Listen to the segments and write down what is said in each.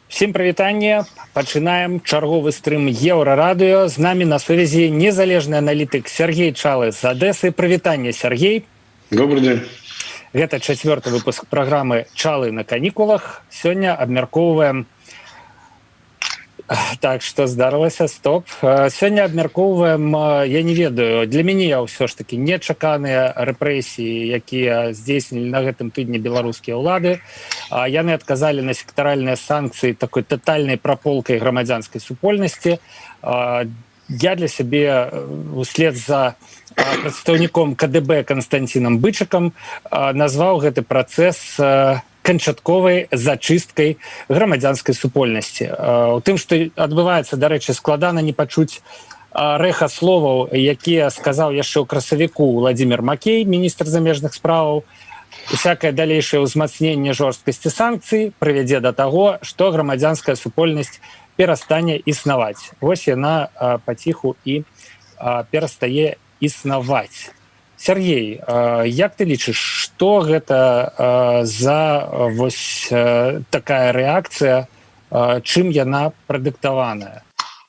Всем привитание. Пачинаем чарговы стрим Еврорадио. С нами на связи незалежный аналитик Сергей Чалы с Одессы. Привитание, Сергей. Добрый день. Это 4-й выпуск программы «Чалы на каникулах». Сегодня обмярковываем... Так, что здарылася, стоп. Сегодня обмярковываем, я не ведаю, для меня ўсё ж таки нечаканыя рэпрэсіі, якія здзейснілі на гэтым тыдні беларускія ўлады. Яны адказалі на сектаральныя санкцыі такой тотальнай праполкай грамадзянскай супольнасці. Я для сябе услед за прадстаўніком КДБ Константином Бычакам назваў гэты працэс канчатковай зачысткай грамадзянскай супольнасці. У тым, што адбываецца, дарэчы, складана не пачуць рэха словаў, якія сказаў яшчэ ў красавіку Владимир Макей, міністр замежных справаў. Усякае далейшае ўзмацненне жорсткасці санкцый прывядзе да таго, што грамадзянская супольнасць перастане існаваць. Вось яна паціху і перастае існаваць. Сергей, як ты лічыш, што гэта за вось такая рэакцыя, чым яна прадыктаваная?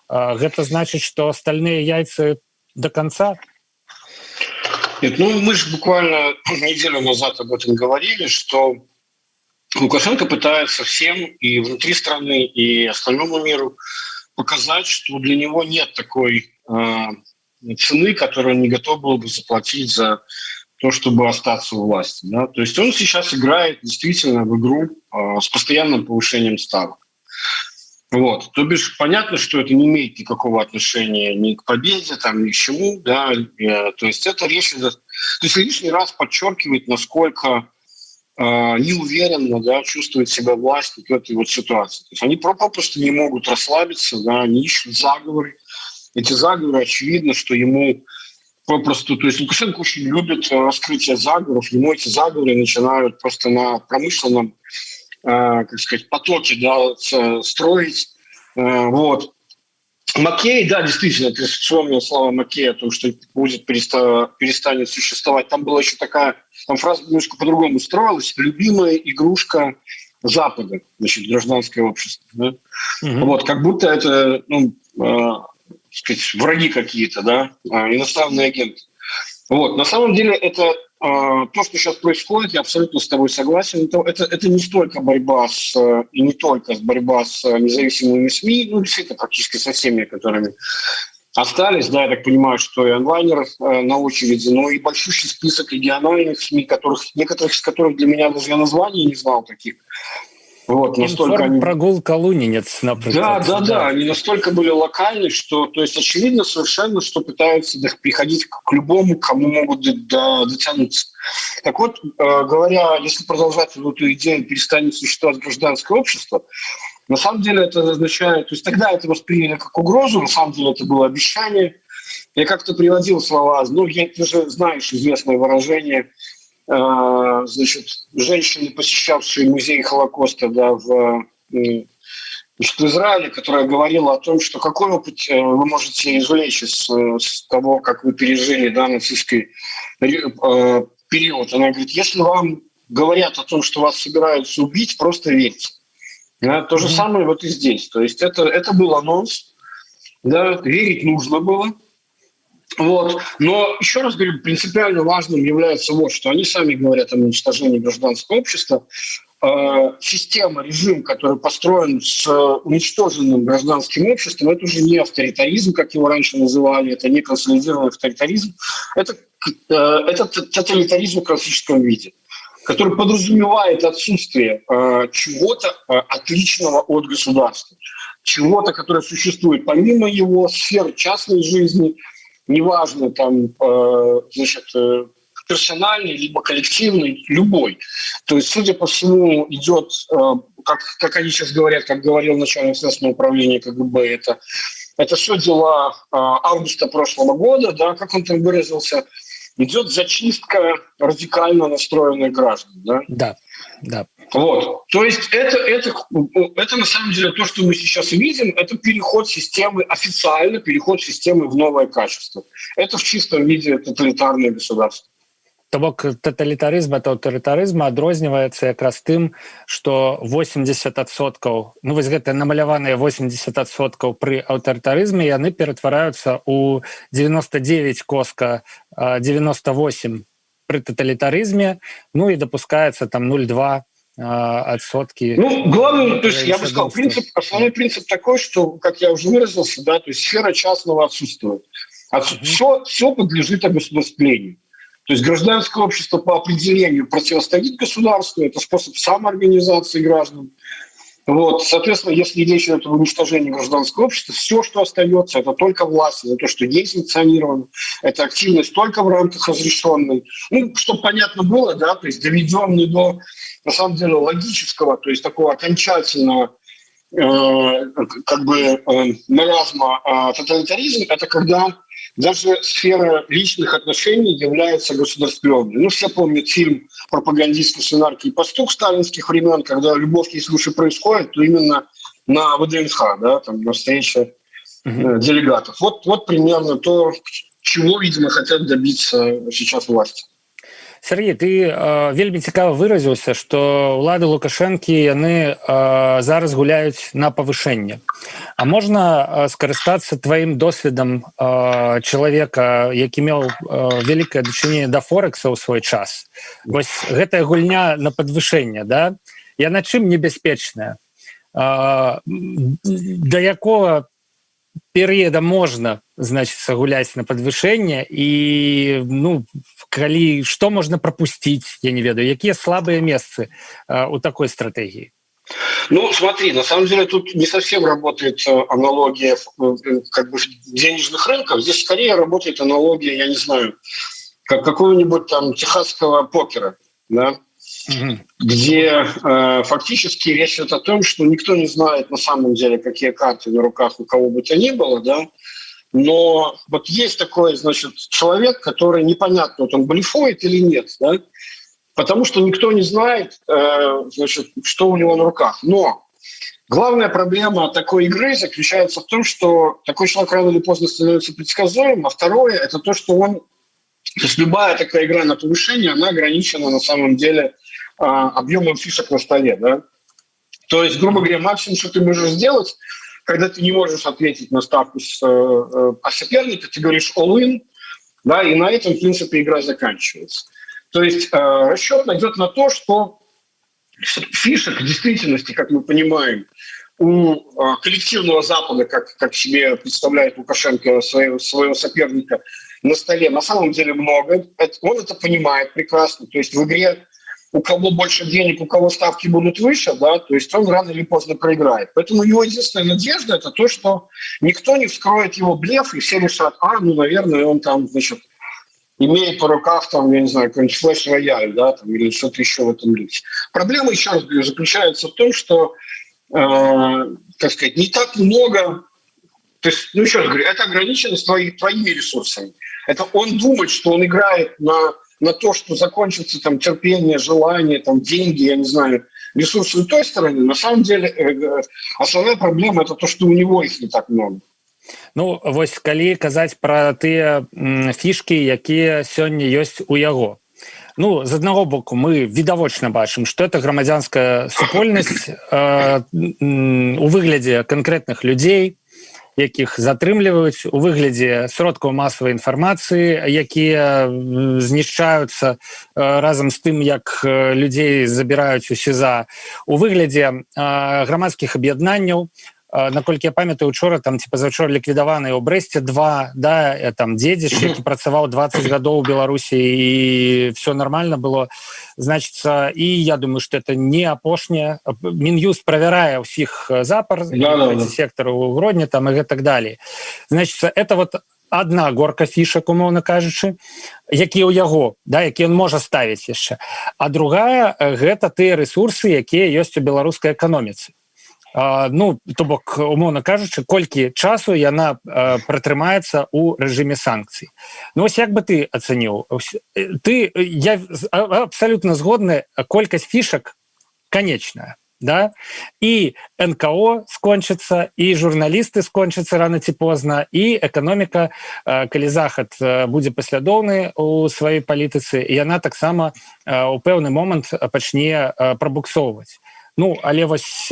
Гэта значыць, што остальные яйцы до конца? Нет, мы же буквально неделю назад об этом говорили, что Лукашенко пытается всем и внутри страны, и остальному миру показать, что для него нет такой цены, которую он не готов был бы заплатить за то, чтобы остаться у власти. Да? То есть он сейчас играет действительно в игру с постоянным повышением ставок. Вот. То бишь понятно, что это не имеет никакого отношения ни к победе, ни к чему. Да? То есть это лишний раз подчеркивает, насколько неуверенно чувствует себя власть в этой вот ситуации. То есть они просто не могут расслабиться, они ищут заговоры. Эти заговоры, очевидно, что ему попросту... То есть Лукашенко очень любит раскрытие заговоров, ему эти заговоры начинают просто на промышленном, потоке строить. Вот. Маккей, да, действительно, ты вспомнил слова Маккея о том, что перестанет существовать. Там была еще такая... Там фраза немножко по-другому строилась. Любимая игрушка Запада, гражданское общество. Да? Угу. Вот, как будто это... враги какие-то, иностранные агенты. Вот. На самом деле это то, что сейчас происходит, я абсолютно с тобой согласен. Это не столько борьба и не только борьба с независимыми СМИ, действительно практически со всеми, которыми остались. Да, я так понимаю, что и онлайнеров на очереди, но и большущий список региональных СМИ, некоторых из которых для меня даже я названий не знал таких. Вот, настолько прогулка Лунинец, например. Да, они настолько были локальны, что, то есть, очевидно совершенно, что пытаются приходить к любому, кому могут дотянуться. Так вот, говоря, если продолжать эту идею, перестанет существовать гражданское общество, на самом деле это означает, то есть тогда это восприняли как угрозу, на самом деле это было обещание. Я как-то приводил слова, ты же знаешь известное выражение, женщины, посещавшие музей Холокоста в Израиле, которая говорила о том, что какой опыт вы можете извлечь из того, как вы пережили нацистский период. Она говорит, если вам говорят о том, что вас собираются убить, просто верьте. То же самое вот и здесь. То есть это был анонс, верить нужно было. Вот. Но, еще раз говорю, принципиально важным является вот, что они сами говорят о уничтожении гражданского общества. Система, режим, который построен с уничтоженным гражданским обществом, это уже не авторитаризм, как его раньше называли, это не консолидированный авторитаризм, это тоталитаризм в классическом виде, который подразумевает отсутствие чего-то отличного от государства, чего-то, которое существует помимо его сфер частной жизни, неважно, персональный, либо коллективный, любой. То есть, судя по всему, идет, как они сейчас говорят, как говорил начальник следственного управления КГБ, это все дела августа прошлого года, как он там выразился, идет зачистка радикально настроенных граждан. Да. Вот. То есть это на самом деле то, что мы сейчас видим, это переход системы, официально переход системы в новое качество. Это в чистом виде тоталитарное государство. То бок тоталітарызм ад аўтарытарызма адрозніваецца якраз тым, што 80%, ну вось гэта намаляваныя 80% пры аўтарытарызме, яны ператвараюцца ў 99 коска 98 пры тоталітарызме, ну і дапускаецца там 0,2 отсотки. Ну, главное, то есть я бы сказал, основной принцип такой, что, как я уже выразился, да, то есть сфера частного отсутствует. Все подлежит огосударствлению. То есть гражданское общество по определению противостоит государству, это способ самоорганизации граждан. Вот, соответственно, если речь идет об уничтожении гражданского общества, все, что остается, это только власть, это то, что не санкционировано, это активность только в рамках разрешенной. Ну, чтобы понятно было, да, то есть доведенный до, на самом деле, логического, то есть такого окончательного маразма тоталитаризм, это когда даже сфера личных отношений является государственной. Ну, все помнят фильм пропагандистский «Свинарки и пастух» сталинских времен, когда любовь, если уж и происходит, то именно на ВДНХ, да, там, на встрече делегатов. Вот примерно то, чего, видимо, хотят добиться сейчас власти. Сергей, ты вельмі цікава выразіўся, што ўлады Лукашэнкі яны зараз гуляюць на павышэнне. А можна скарыстацца тваім досведам чалавека, які меў вялікае дачыненне да форекса ў свой час? Вось гэтая гульня на падвышэнне, да? Яна чым небяспечная? Да якога перыяда можна, значит, гуляць на падвышэнне і, ну, калі што можна пропустить, я не ведаю, якія слабые месцы у такой стратегии? Ну, смотри, на самом деле тут не совсем работает аналогия как бы денежных рынков. Здесь скорее работает аналогия, я не знаю, как какого-нибудь там техасского покера, да? Где фактически речь идет о том, что никто не знает на самом деле, какие карты на руках у кого бы то ни было, да, но вот есть такой, значит, человек, который непонятно, вот он блефует или нет, да, потому что никто не знает, значит, что у него на руках. Но главная проблема такой игры заключается в том, что такой человек рано или поздно становится предсказуемым, а второе – это то, что он, то есть любая такая игра на повышение, она ограничена на самом деле объемом фишек на столе, да. То есть, грубо говоря, максимум, что ты можешь сделать, когда ты не можешь ответить на ставку соперника, ты говоришь all-in, да, и на этом, в принципе, игра заканчивается. То есть расчет идет на то, что фишек в действительности, как мы понимаем, у коллективного Запада, как себе представляет Лукашенко своего соперника, на столе на самом деле много. Он это понимает прекрасно. То есть в игре у кого больше денег, у кого ставки будут выше, да, то есть он рано или поздно проиграет. Поэтому его единственная надежда – это то, что никто не вскроет его блеф, и все решат, ну, наверное, он там, значит, имеет по руках, там, я не знаю, какой-нибудь флеш-рояль, да, там, или что-то еще в этом духе. Проблема, еще раз говорю, заключается в том, что, так сказать, не так много, то есть, ну, еще раз говорю, это ограниченность твоими ресурсами. Это он думает, что он играет на то, что закончится там терпение, желание, там деньги, я не знаю, ресурсы у той стороны. На самом деле основная проблема – это то, что у него их не так много. Ну, вось калі казаць пра тыя фішкі, якія сёння ёсць у яго. Ну, з аднаго боку, мы відавочна бачым, што это грамадзянская супольнасць у выглядзе канкрэтных людзей, якіх затрымліваюць, у выглядзе сродкаў масавай інфармацыі, якія знішчаюцца разам з тым, як людзей забіраюць у СІЗА, у выглядзе грамадскіх аб'яднанняў. Наколькі я памятаю, учора там ці пазаўчора ліквідаваны ў Брэсце 2, да, там дзедзіч, які працаваў 20 гадоў у Беларусі і все нормально было. Значится, і я думаю, што это не апошняе. Мін'юст правярае ўсіх запар сектару ў Гродні там і так далее. Значится, это вот одна горка фішак, умоўна кажучы, якія ў яго, да, які ён можа ставіць яшчэ. А другая гэта тыя рэсурсы, якія ёсць у беларускай эканоміцы. Ну, то бок, умоўна кажучы, колькі часу яна пратрымаецца ў рэжыме санкцый. Ну, вось як бы ты ацаніў? Я абсалютна згодны, колькасць фішак конечная. Да? І НКО скончыцца, і журналісты скончацца рано ці позна, і эканоміка, калі захад будзе паслядоўны у сваёй палітыцы, яна таксама у пэўны момант пачне прабуксоўваць. Ну, але вось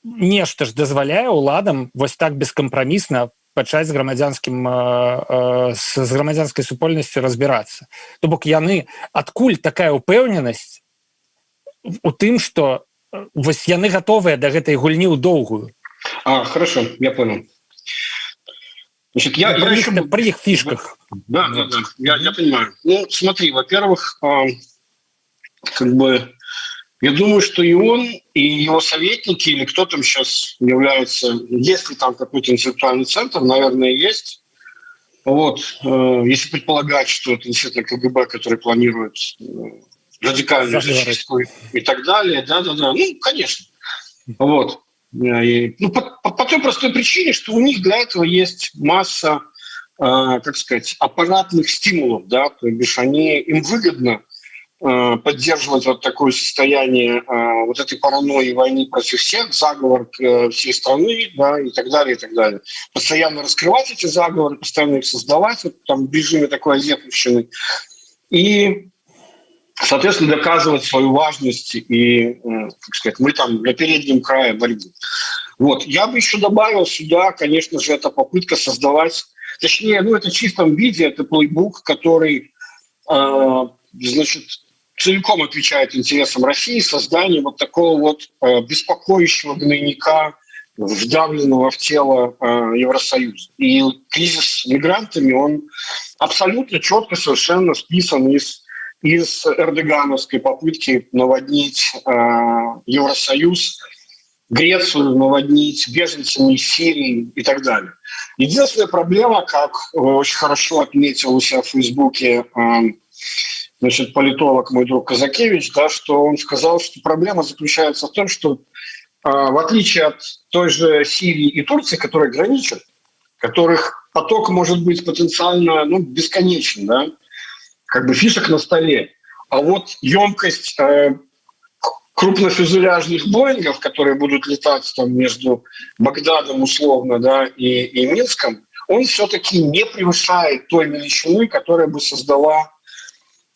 нешта ж дазваляе ўладам вось так бескампрамісна пачаць з грамадзянскай супольнасцю разбірацца. То бок яны, адкуль такая ўпэўненасць у тым, што вось яны гатовыя да гэтай гульні ў доўгую. Хорошо, я понял. Значит, я еще... При их фишках. Да, я понимаю. Ну, смотри, во-первых, как бы, я думаю, что и он, и его советники, или кто там сейчас является, есть ли там какой-то интеллектуальный центр, наверное, есть. Вот, если предполагать, что это действительно КГБ, который планирует радикальную зачистку и так далее, да, ну, конечно. Вот. По той простой причине, что у них для этого есть масса, как сказать, аппаратных стимулов, да, то бишь им выгодно поддерживать вот такое состояние вот этой паранойи войны против всех, заговор всей страны, да, и так далее, и так далее. Постоянно раскрывать эти заговоры, постоянно их создавать, вот, там, в режиме такой азиатовщины. И соответственно, доказывать свою важность и, как сказать, мы там на переднем крае борьбы. Вот. Я бы еще добавил сюда, конечно же, это попытка создавать, точнее, ну, это в чистом виде, это плейбук, который, значит, целиком отвечает интересам России, создание вот такого вот беспокоящего гнойника, вдавленного в тело Евросоюза. И кризис с мигрантами, он абсолютно четко совершенно списан из эрдогановской попытки наводнить Евросоюз, Грецию наводнить беженцами из Сирии и так далее. Единственная проблема, как очень хорошо отметил у себя в Фейсбуке значит, политолог мой друг Казакевич, да, что он сказал, что проблема заключается в том, что в отличие от той же Сирии и Турции, которые граничат, которых поток может быть потенциально бесконечен, да, как бы фишек на столе. А вот емкость крупнофюзеляжных Боингов, которые будут летать там между Багдадом условно, да, и Минском, он все-таки не превышает той величины, которая бы создала...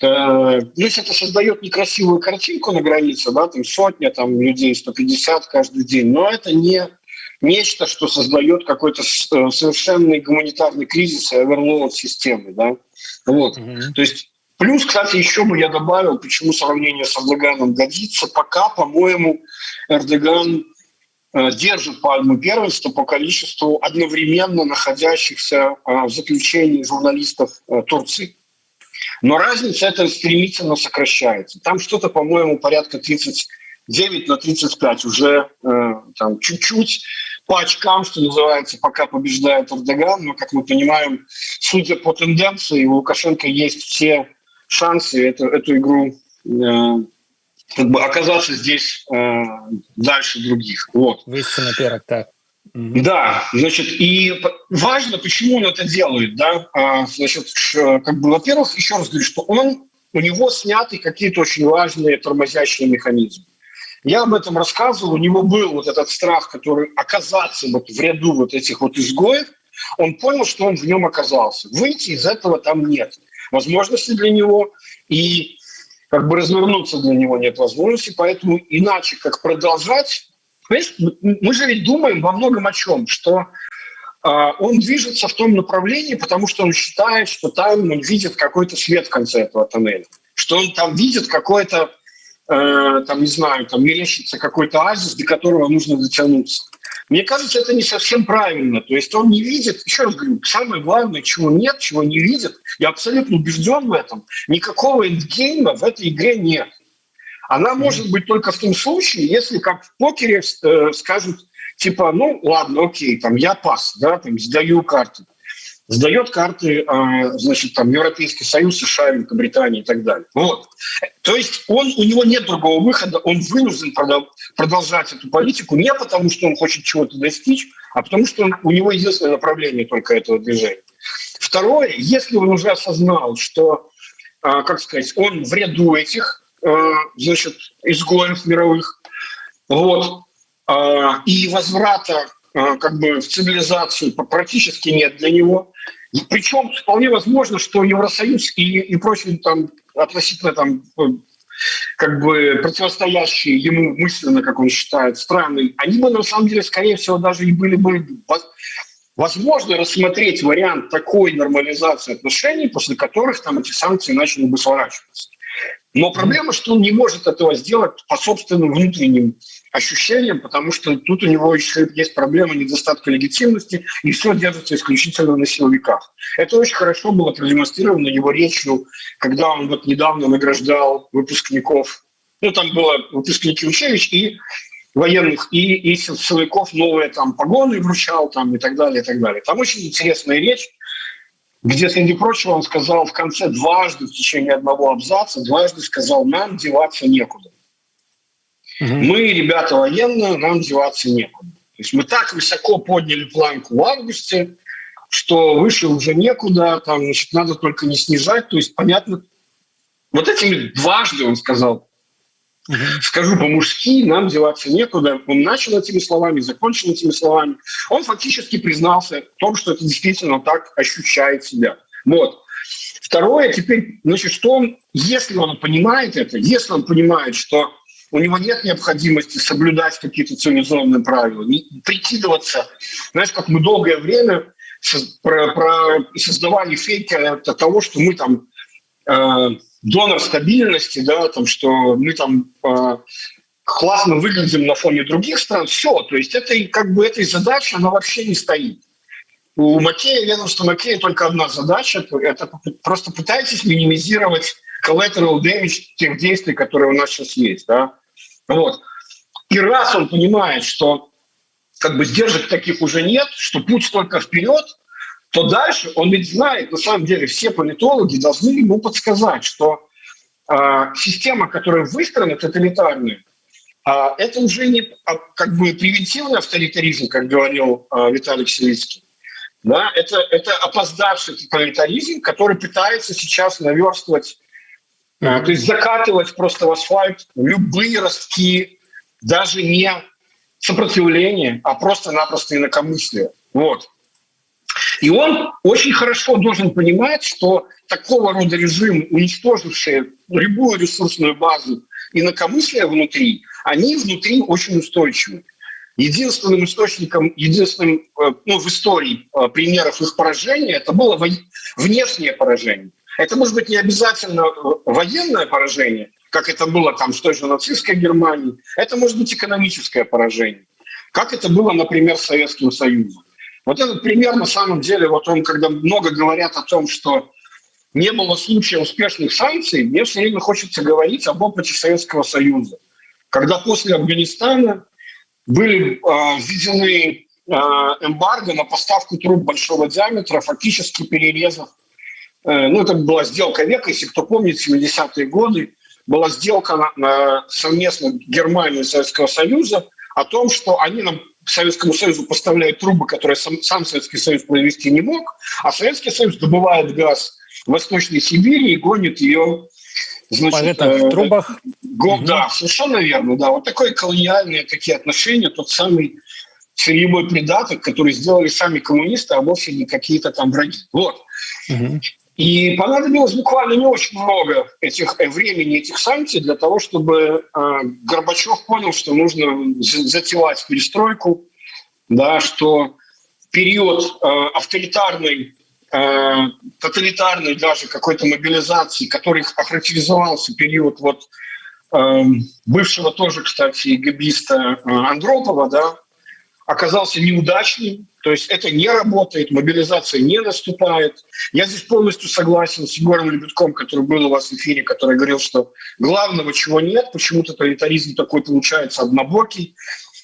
Если это создает некрасивую картинку на границе, да, там сотня там, людей, 150 каждый день, но это не нечто, что создает какой-то совершенный гуманитарный кризис и оверлоуд системы, да. Вот. То есть, плюс, кстати, еще бы я добавил, почему сравнение с Эрдоганом годится. Пока, по-моему, Эрдоган держит пальму первенства по количеству одновременно находящихся в заключении журналистов Турции. Но разница эта стремительно сокращается. Там что-то, по-моему, порядка 39-35 уже там чуть-чуть по очкам, что называется, пока побеждает Эрдоган. Но, как мы понимаем, судя по тенденции, у Лукашенко есть все шансы эту игру как бы оказаться здесь дальше других. Вот. Выйти наперед, так. Да, значит, и важно, почему он это делает, да, значит, как бы, во-первых, еще раз говорю, что у него сняты какие-то очень важные тормозящие механизмы. Я об этом рассказывал, у него был вот этот страх, который оказаться вот в ряду вот этих вот изгоев, он понял, что он в нем оказался. Выйти из этого там нет возможности для него, и как бы развернуться для него нет возможности, поэтому иначе как продолжать. Понимаешь, мы же ведь думаем во многом о чем, что он движется в том направлении, потому что он считает, что там он видит какой-то свет в конце этого тоннеля, что он там видит какой-то, там, не знаю, там мерещится какой-то оазис, до которого нужно дотянуться. Мне кажется, это не совсем правильно. То есть он не видит, еще раз говорю, самое главное, чего нет, чего не видит, я абсолютно убежден в этом, никакого эндгейма в этой игре нет. Она может быть только в том случае, если, как в покере, скажут, типа, ну, ладно, окей, там, я пас, да, там, сдаю карты. Сдает карты, значит, там, Европейский Союз, США, Великобритания и так далее. Вот. То есть у него нет другого выхода, он вынужден продолжать эту политику не потому, что он хочет чего-то достичь, а потому что у него единственное направление только этого движения. Второе, если он уже осознал, что, как сказать, он в ряду этих значит, изгоев мировых, вот, и возврата как бы в цивилизацию практически нет для него. И причем вполне возможно, что Евросоюз и прочие там относительно там как бы противостоящие ему мысленно, как он считает, страны, они бы на самом деле, скорее всего, даже и были бы возможно рассмотреть вариант такой нормализации отношений, после которых там эти санкции начали бы сворачиваться. Но проблема, что он не может этого сделать по собственным внутренним ощущениям, потому что тут у него еще есть проблема недостатка легитимности, и все держится исключительно на силовиках. Это очень хорошо было продемонстрировано его речью, когда он вот недавно награждал выпускников, ну там было выпускники училищ и военных, и силовиков новые там погоны вручал там, и так далее, и так далее. Там очень интересная речь, где, среди прочего, он сказал в конце дважды в течение одного абзаца, дважды сказал: нам деваться некуда. Мы, ребята военные, нам деваться некуда. То есть мы так высоко подняли планку в августе, что выше уже некуда, там, значит, надо только не снижать. То есть, понятно, вот этими дважды он сказал: скажу по-мужски, нам деваться некуда. Он начал этими словами, закончил этими словами. Он фактически признался в том, что это действительно так ощущает себя. Вот. Второе, теперь, значит, что он, если он понимает это, если он понимает, что у него нет необходимости соблюдать какие-то цивилизованные правила, не прикидываться, знаешь, как мы долгое время создавали фейки от того, что мы там донор стабильности, да, там, что мы там классно выглядим на фоне других стран, все, то есть это как бы этой задачи она вообще не стоит. У Маккея, ведомства Маккея только одна задача, это просто пытайтесь минимизировать collateral damage тех действий, которые у нас сейчас есть, да. Вот. И раз он понимает, что как бы сдержек таких уже нет, что путь только вперед, то дальше он ведь знает, на самом деле все политологи должны ему подсказать, что система, которая выстроена, тоталитарная, это уже не как бы превентивный авторитаризм, как говорил Виталий Ксивицкий. Да? Это опоздавший тоталитаризм, который пытается сейчас наверстывать, то есть закатывать просто в асфальт любые ростки, даже не сопротивления, а просто-напросто инакомыслия. Вот. И он очень хорошо должен понимать, что такого рода режим, уничтоживший любую ресурсную базу инакомыслия внутри, они внутри очень устойчивы. Единственным источником, в истории примеров их поражения, это было внешнее поражение. Это может быть не обязательно военное поражение, как это было там с той же нацистской Германией. Это может быть экономическое поражение, как это было, например, с Советским Союзом. Вот этот пример, на самом деле, вот он, когда много говорят о том, что не было случая успешных санкций, мне все время хочется говорить об опыте Советского Союза. Когда после Афганистана были введены эмбарго на поставку труб большого диаметра, фактически перерезав, это была сделка века, если кто помнит, 70-е годы, была сделка совместно Германии и Советского Союза о том, что они нам, Советскому Союзу, поставляют трубы, которые сам Советский Союз произвести не мог, а Советский Союз добывает газ в Восточной Сибири и гонит ее, значит, в трубах. Да, совершенно верно, да. Вот такое колониальные такие отношения, тот самый сырьевой придаток, который сделали сами коммунисты, а вовсе не какие-то там враги. Вот. И понадобилось буквально не очень много времени этих санкций для того, чтобы Горбачев понял, что нужно затевать перестройку, да, что в период авторитарной, тоталитарной даже какой-то мобилизации, который охарактеризовался период бывшего тоже, кстати, гэбиста Андропова, да, оказался неудачным, то есть это не работает, мобилизация не наступает. Я здесь полностью согласен с Егором Лебедком, который был у вас в эфире, который говорил, что главного чего нет, почему-то тоталитаризм такой получается однобокий,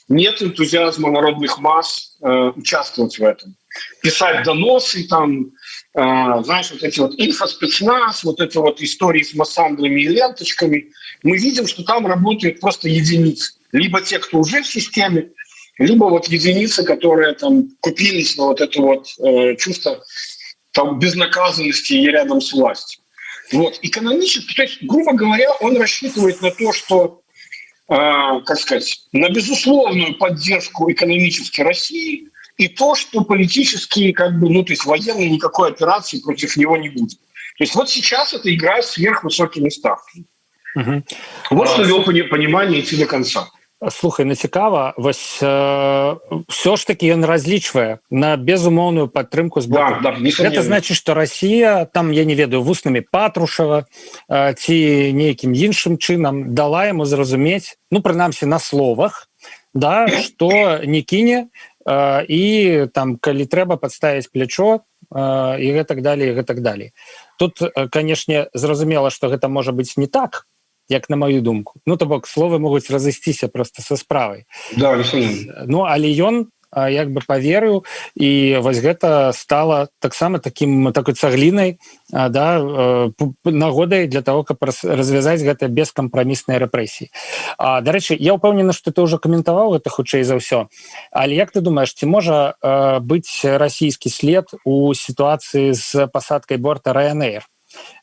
нет энтузиазма народных масс участвовать в этом. Писать доносы, там, знаешь, вот эти вот инфоспецназ, вот эти вот истории с массандрами и ленточками, мы видим, что там работают просто единицы. Либо те, кто уже в системе, либо вот единицы, которые там купились на вот это вот чувство там безнаказанности и рядом с властью. Вот, экономически, то есть, грубо говоря, он рассчитывает на то, что, как сказать, на безусловную поддержку экономической России и то, что политически, как бы, ну, то есть военной никакой операции против него не будет. То есть вот сейчас это игра с сверхвысокими ставками. Угу. Вот что в его понимании идти до конца. Слухай, ну цікава, вось все ж таки ён разлічвае на безумоўную падтрымку з боку. Да, Гэта значыць, што Расія там, я не ведаю, вуснамі Патрушева ці нейкім іншым чынам дала яму зразумець, ну прынамсі на словах, да, што не кіне і там калі трэба падставіць плячо і гэтак далей, і гэтак далей. Тут, канешне, зразумела, што гэта можа быць не так, як на мою думку. Ну, то бок, словы могуць разысціся просто са справай. Да, ну, але ён як бы паверыў, і вось гэта стала таксама такой цаглінай, да, нагодай для того, каб развязаць гэта бескампрамісныя рэпрэсіі. Дарэчы, я ўпэўнены, што ты ўжо каментаваў гэта хутчэй за ўсё, але як ты думаеш, ці можа быць расійскі след у сітуацыі з пасадкай борта Ryanair?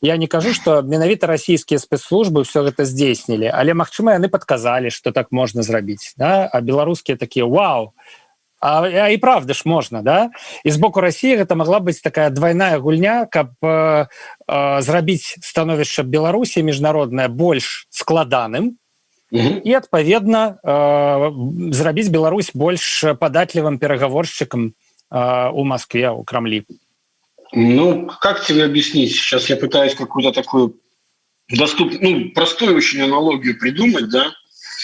Я не кажу, што менавіта расійскія спецслужбы ўсё гэта здзейснілі, але, магчыма, яны падказалі, што так можна зрабіць, да? А беларускія такія, вау, а і правда ж можна, да? І з боку Расіі гэта магла быць такая двайная гульня, каб зрабіць становішча Беларусі міжнароднае больш складаным і, адпаведна, зрабіць Беларусь больш падатлівым перагаворшчыкам у Москве, у Крамлі. Ну, как тебе объяснить? Сейчас я пытаюсь какую-то такую простую очень аналогию придумать, да?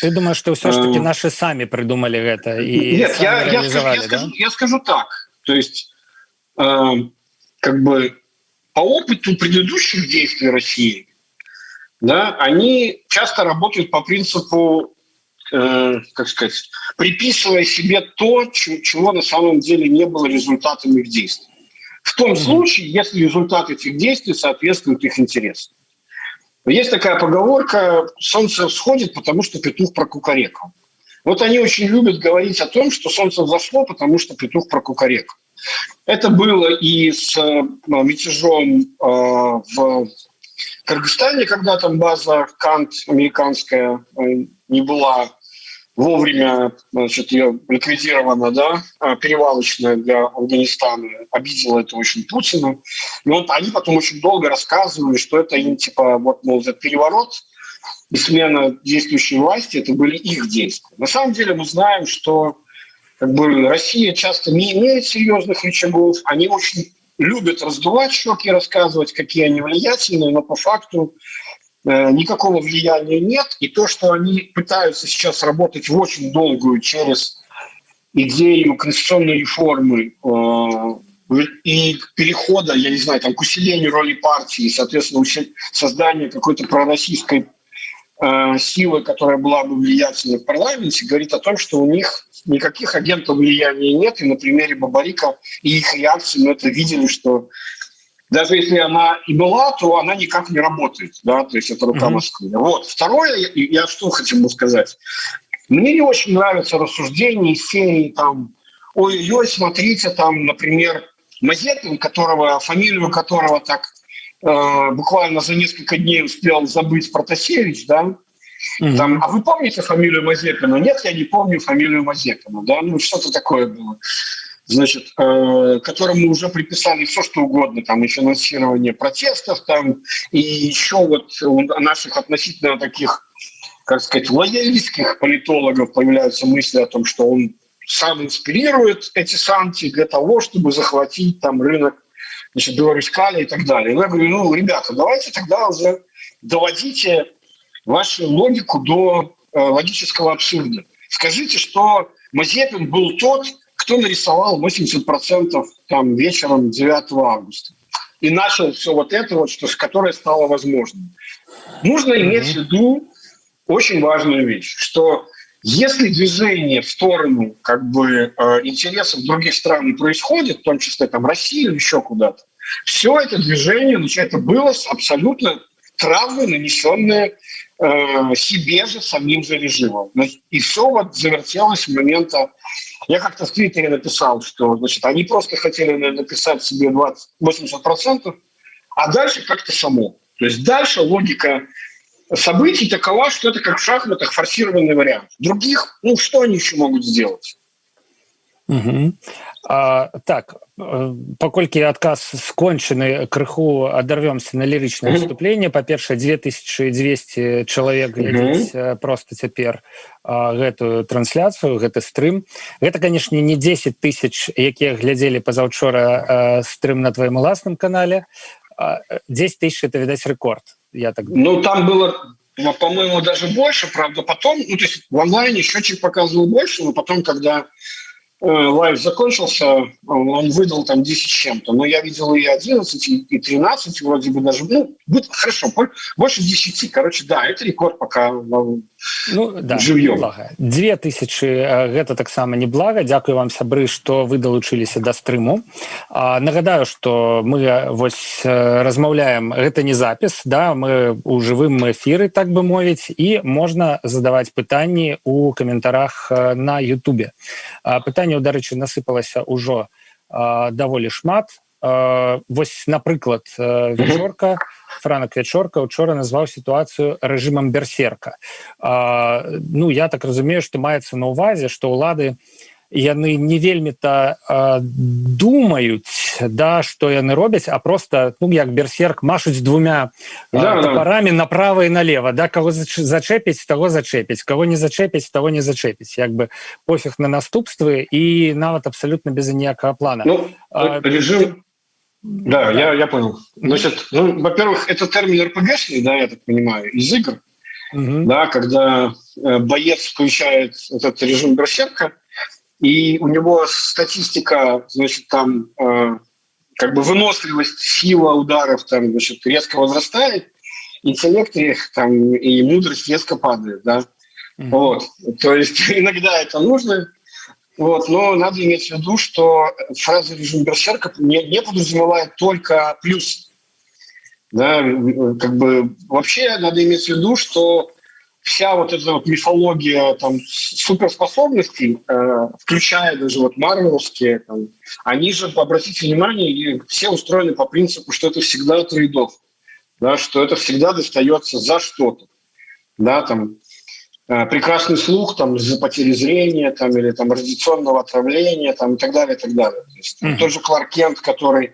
Ты думаешь, что все ж таки наши сами придумали это и нет, сами реализовали, я скажу так. То есть, как бы по опыту предыдущих действий России, да, они часто работают по принципу, как сказать, приписывая себе то, чего на самом деле не было результатом их действий. В том случае, если результат этих действий соответствует их интересам. Есть такая поговорка: солнце всходит, потому что петух прокукарекал. Вот они очень любят говорить о том, что солнце взошло, потому что петух прокукарекал. Это было и с мятежом в Кыргызстане, когда там база Кант американская не была вовремя, значит, ее ликвидирована, да, перевалочная для Афганистана, обидела это очень Путина. И вот они потом очень долго рассказывали, что это им, типа, вот, мол, этот переворот и смена действующей власти, это были их действия. На самом деле мы знаем, что, как бы, Россия часто не имеет серьезных рычагов, они очень любят раздувать щеки, рассказывать, какие они влиятельные, но по факту никакого влияния нет. И то, что они пытаются сейчас работать в очень долгую через идею конституционной реформы и перехода, я не знаю, там, к усилению роли партии, соответственно, создания какой-то пророссийской силы, которая была бы влиятельной в парламенте, говорит о том, что у них никаких агентов влияния нет. И на примере Бабарика и их реакции мы это видели, что даже если она и была, то она никак не работает, да, то есть это рука Москвы. Вот. Второе, я что хотел сказать. Мне не очень нравятся рассуждения из серии там, ой-ой-ой, смотрите, там, например, Мазепин, фамилию которого так буквально за несколько дней успел забыть Протасевич, да, там, а вы помните фамилию Мазепина? Нет, я не помню фамилию Мазепина, да, ну что-то такое было. Значит, которому уже приписали все, что угодно, там и финансирование протестов, там, и еще вот у наших относительно таких, как сказать, лоялистских политологов появляются мысли о том, что он сам инспирирует эти санкции для того, чтобы захватить там рынок, значит, Беларусь-Кали и так далее. И я говорю, ну, ребята, давайте тогда уже доводите вашу логику до логического абсурда. Скажите, что Мазепин был тот, кто нарисовал 80% там вечером 9 августа и начал все вот это вот, которое стало возможным. Нужно иметь в виду очень важную вещь, что если движение в сторону, как бы, интересов других стран происходит, в том числе там России или еще куда-то, все это движение, значит, это было абсолютно травмы, нанесенные себе же, самим же режимом. И все вот завертелось с момента. Я как-то в Твиттере написал, что, значит, они просто хотели написать себе 80%, а дальше как-то само. То есть дальше логика событий такова, что это как в шахматах форсированный вариант. Других, что они еще могут сделать? Угу. Так, паколькі адказ скончаны, крыху адарвёмся на лірычнае выступленне. Па-першае, 2200 чалавек глядзіць просто цяпер гэтую трансляцыю, гэты стрым. Гэта, канешне, не 10 тысяч, якія глядзелі пазаўчора стрым на тваім уласным канале. 10 тысяч — это, видать, рекорд. Я так думаю. Там было, по-моему, даже больше, правда, потом, то есть в онлайне счетчик показывал больше, но потом, когда лайв закончился, он выдал там 10 с чем-то, но я видел и 11, и 13 вроде бы даже, хорошо, больше 10, короче, да, это рекорд пока да, живьем. 2000 гэта таксама неблага. Дзякую вам, сябры, што вы далучыліся да стрыму. Нагадаю, што мы вось размаўляем, гэта не запіс, да, мы у жывым эфіры, так бы мовіць, і можна задаваць пытанні у каментарах на Ютубе. Пытанняў, дарэчы, насыпалася ўжо даволі шмат. Вось, напрыклад, Вечорка, Франак Вечорка учора назваў сітуацыю рэжымам берсерка. Я так разумею, што маецца на ўвазе, што ўлады яны не вельмі-то думаюць, да, што яны робяць, а просто, як берсерк, машуць двумя топарамі направо і налево, да, кого зачэпіць, того зачэпіць, кого не зачэпіць, того не зачэпіць, як бы пофіг на наступствы і нават абсолютно без ніякага плана. Режим... Да, я понял. Значит, во-первых, это термин РПГшный, да, я так понимаю, из игр, да, когда боец включает этот режим берсерка, и у него статистика, значит, там как бы выносливость, сила ударов там, значит, резко возрастает, интеллект там, и мудрость резко падает, да. Вот. То есть иногда это нужно. Но надо иметь в виду, что фраза «режим берсерка» не подразумевает только плюс. Да, как бы вообще надо иметь в виду, что вся вот эта вот мифология там, суперспособностей, включая даже вот марвеловские, там, они же, обратите внимание, все устроены по принципу, что это всегда трейд-офф, да, что это всегда достается за что-то. Да, там, прекрасный слух там, из-за потери зрения там, или там, радиационного отравления там, и так далее, и так далее. То есть, тот же Кларк Кент, который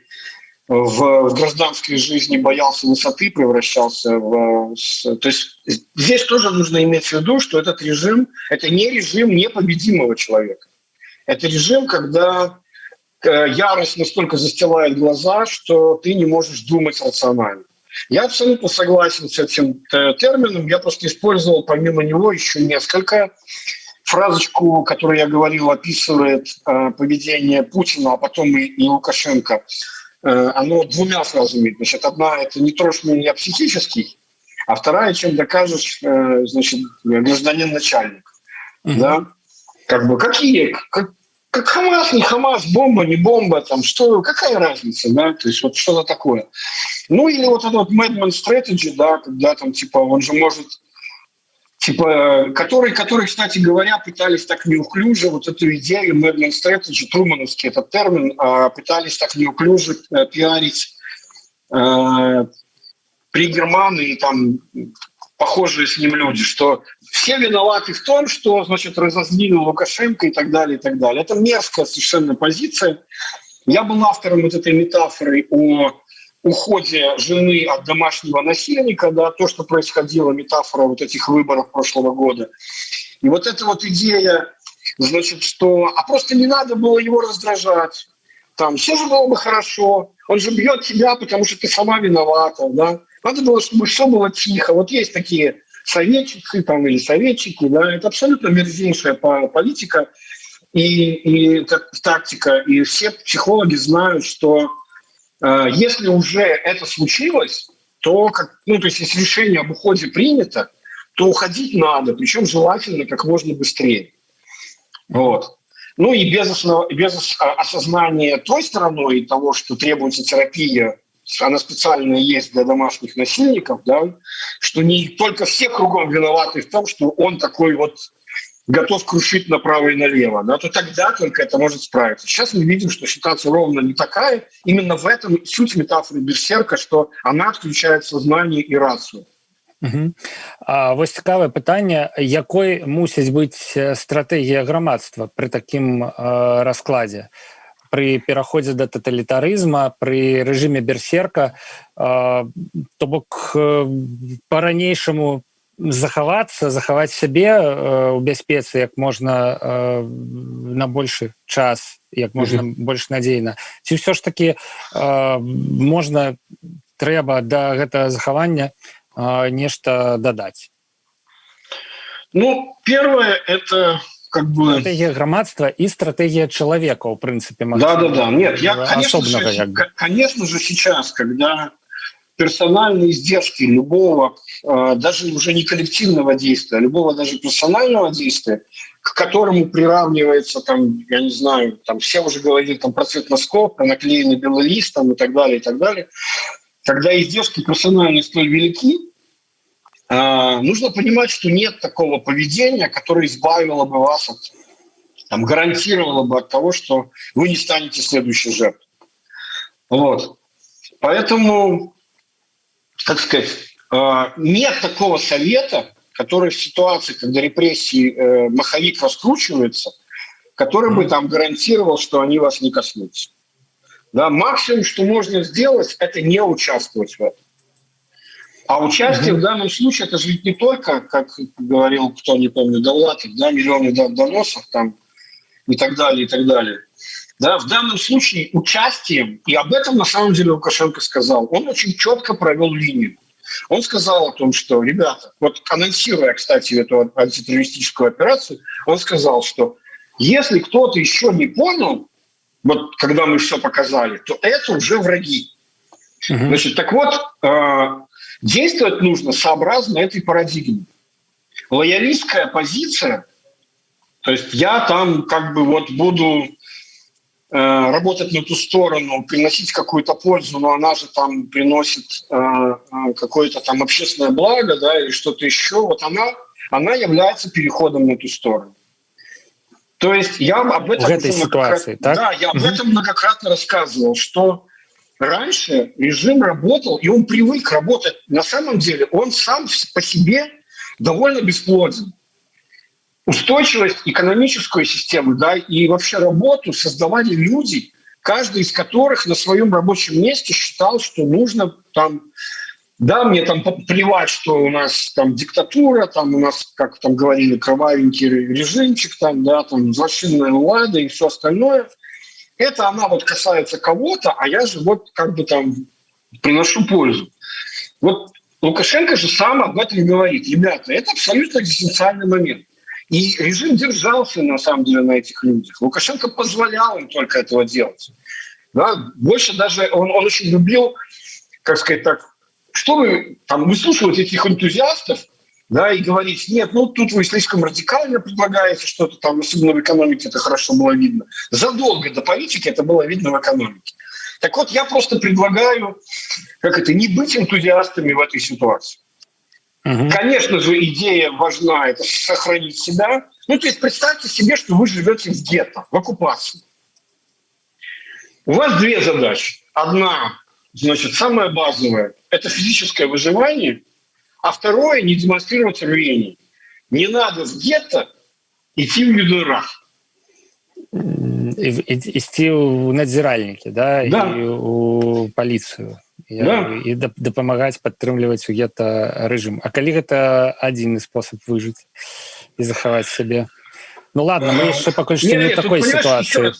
в гражданской жизни боялся высоты, превращался в... То есть здесь тоже нужно иметь в виду, что этот режим – это не режим непобедимого человека. Это режим, когда ярость настолько застилает глаза, что ты не можешь думать рационально. Я абсолютно согласен с этим термином. Я просто использовал помимо него еще несколько. Фразочку, которую я говорил, описывает поведение Путина, а потом и Лукашенко. Оно двумя фразами. Значит, одна – это «не трожь меня, я психический», а вторая – «чем докажешь, значит, гражданин-начальник». Да? Как бы какие? Как Хамас, не Хамас, бомба, не бомба, там что, какая разница, да, то есть вот что-то такое. Или вот этот вот Madman Strategy, да, когда там, типа, он же может, типа, которые, кстати говоря, пытались так неуклюже вот эту идею Madman Strategy, трумановский этот термин, пытались так неуклюже пиарить Пригерманы и там похожие с ним люди, что все виноваты в том, что, значит, разозлили Лукашенко и так далее, и так далее. Это мерзкая совершенно позиция. Я был автором вот этой метафоры о уходе жены от домашнего насильника, да, то, что происходило, метафора вот этих выборов прошлого года. И вот эта вот идея, значит, что просто не надо было его раздражать, там, все же было бы хорошо, он же бьет тебя, потому что ты сама виновата, да. Надо было, чтобы все было тихо. Вот есть такие советчицы там, или советчики, да, это абсолютно мерзейшая политика и тактика. И все психологи знают, что если уже это случилось, то, то есть если решение об уходе принято, то уходить надо, причем желательно как можно быстрее. Вот. И без осознания той стороной того, что требуется терапия, она специально есть для домашних насильников, да, что не только все кругом виноваты в том, что он такой вот готов крушить направо и налево, да, то тогда только это может справиться. Сейчас мы видим, что ситуация ровно не такая. Именно в этом суть метафоры берсерка, что она отключает сознание и рацию. Вось цікавае пытанне, якой мусіць быць стратэгія грамадства пры такім раскладзе, пры пераходзе да таталітарызма, пры рэжыме берсерка, то бок па-ранейшаму захаваць сябе ў бяспецы як можна на большы час, як можна больш надзейна, ці ўсё ж такі трэба да гэтага захавання нечто додать? Ну, первое – это как бы... Стратегия громадства и стратегия человека, в принципе. Да. Нет, конечно же, сейчас, когда персональные издержки любого, даже уже не коллективного действия, а любого даже персонального действия, к которому приравнивается, там, я не знаю, там все уже говорили там, про цвет носков, про наклеенный белый лист там, и так далее, когда издержки персональные столь велики, нужно понимать, что нет такого поведения, которое избавило бы вас от, там, гарантировало бы от того, что вы не станете следующей жертвой. Вот. Поэтому, как сказать, нет такого совета, который в ситуации, когда репрессии, маховик раскручивается, который бы там гарантировал, что они вас не коснутся. Да, максимум, что можно сделать, это не участвовать в этом. А участие в данном случае, это же ведь не только, как говорил, кто не помню, Довлатов, да, миллионы доносов там и так далее, и так далее. Да, в данном случае участием, и об этом на самом деле Лукашенко сказал, он очень четко провел линию. Он сказал о том, что, ребята, вот анонсируя, кстати, эту антитеррористическую операцию, он сказал, что если кто-то еще не понял, вот когда мы все показали, то это уже враги. Значит, так вот, действовать нужно сообразно этой парадигме. Лоялистская позиция, то есть я там как бы вот буду работать на ту сторону, приносить какую-то пользу, но она же там приносит какое-то там общественное благо, да, или что-то еще, вот она является переходом на ту сторону. То есть я об этом многократно рассказывал, что раньше режим работал, и он привык работать. На самом деле он сам по себе довольно бесплоден. Устойчивость экономической системы, да, и вообще работу создавали люди, каждый из которых на своем рабочем месте считал, что нужно там, да, мне там плевать, что у нас там диктатура, там у нас, как там говорили, кровавенький режимчик, там, да, там злочинная влада и все остальное. Это она вот касается кого-то, а я же вот как бы там приношу пользу. Вот Лукашенко же сам об этом говорит. Ребята, это абсолютно экзистенциальный момент. И режим держался, на самом деле, на этих людях. Лукашенко позволял им только этого делать. Да? Больше даже он очень любил, как сказать так, что вы там выслушивать этих энтузиастов, да, и говорить, нет, ну тут вы слишком радикально предлагаете что-то там, особенно в экономике это хорошо было видно. Задолго до политики это было видно в экономике. Так вот, я просто предлагаю, не быть энтузиастами в этой ситуации. Конечно же, идея важна, это сохранить себя. Ну, то есть представьте себе, что вы живете в гетто, в оккупации. У вас две задачи. Одна, значит, самая базовая, это физическое выживание, а второе, не демонстрировать рвение. Не надо в гетто идти в юдерах. Идти у надзиральники, да, да. И у полицию. И дапамагаць падтрымліваць у гетто рэжым. А калі гэта адзіны спосаб выжыць і захаваць сябе? Ну ладно, мы еще пока что не в такой ситуации.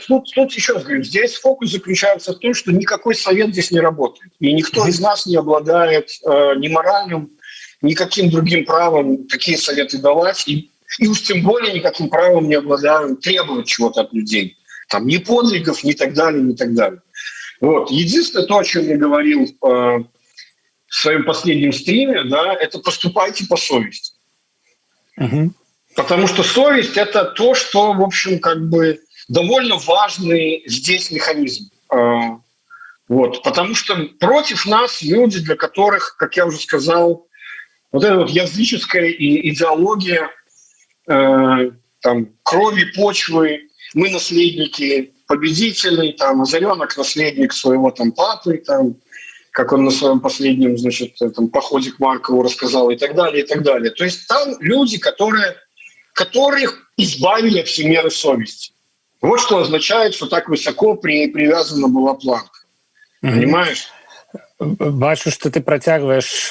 Тут еще раз говорю, здесь фокус заключается в том, что никакой совет здесь не работает. И никто из нас не обладает ни моральным, никаким другим правом такие советы давать. И уж тем более никаким правом не обладаем требовать чего-то от людей. Там ни подвигов, ни так далее, ни так далее. Вот. Единственное, то, о чем я говорил в своем последнем стриме, да, это поступайте по совести. Потому что совесть – это то, что, в общем, как бы довольно важный здесь механизм. Вот. Потому что против нас люди, для которых, как я уже сказал, вот эта вот языческая идеология там, крови, почвы, мы наследники победителей, там, Озаренок наследник своего там папы, там, как он на своем последнем, значит, там, походе к Маркову рассказал, и так далее, и так далее. То есть там люди, которых избавили от всей меры совести. Вот что означает, что так высоко привязана была планка. Понимаешь? Бачу, что ты протягиваешь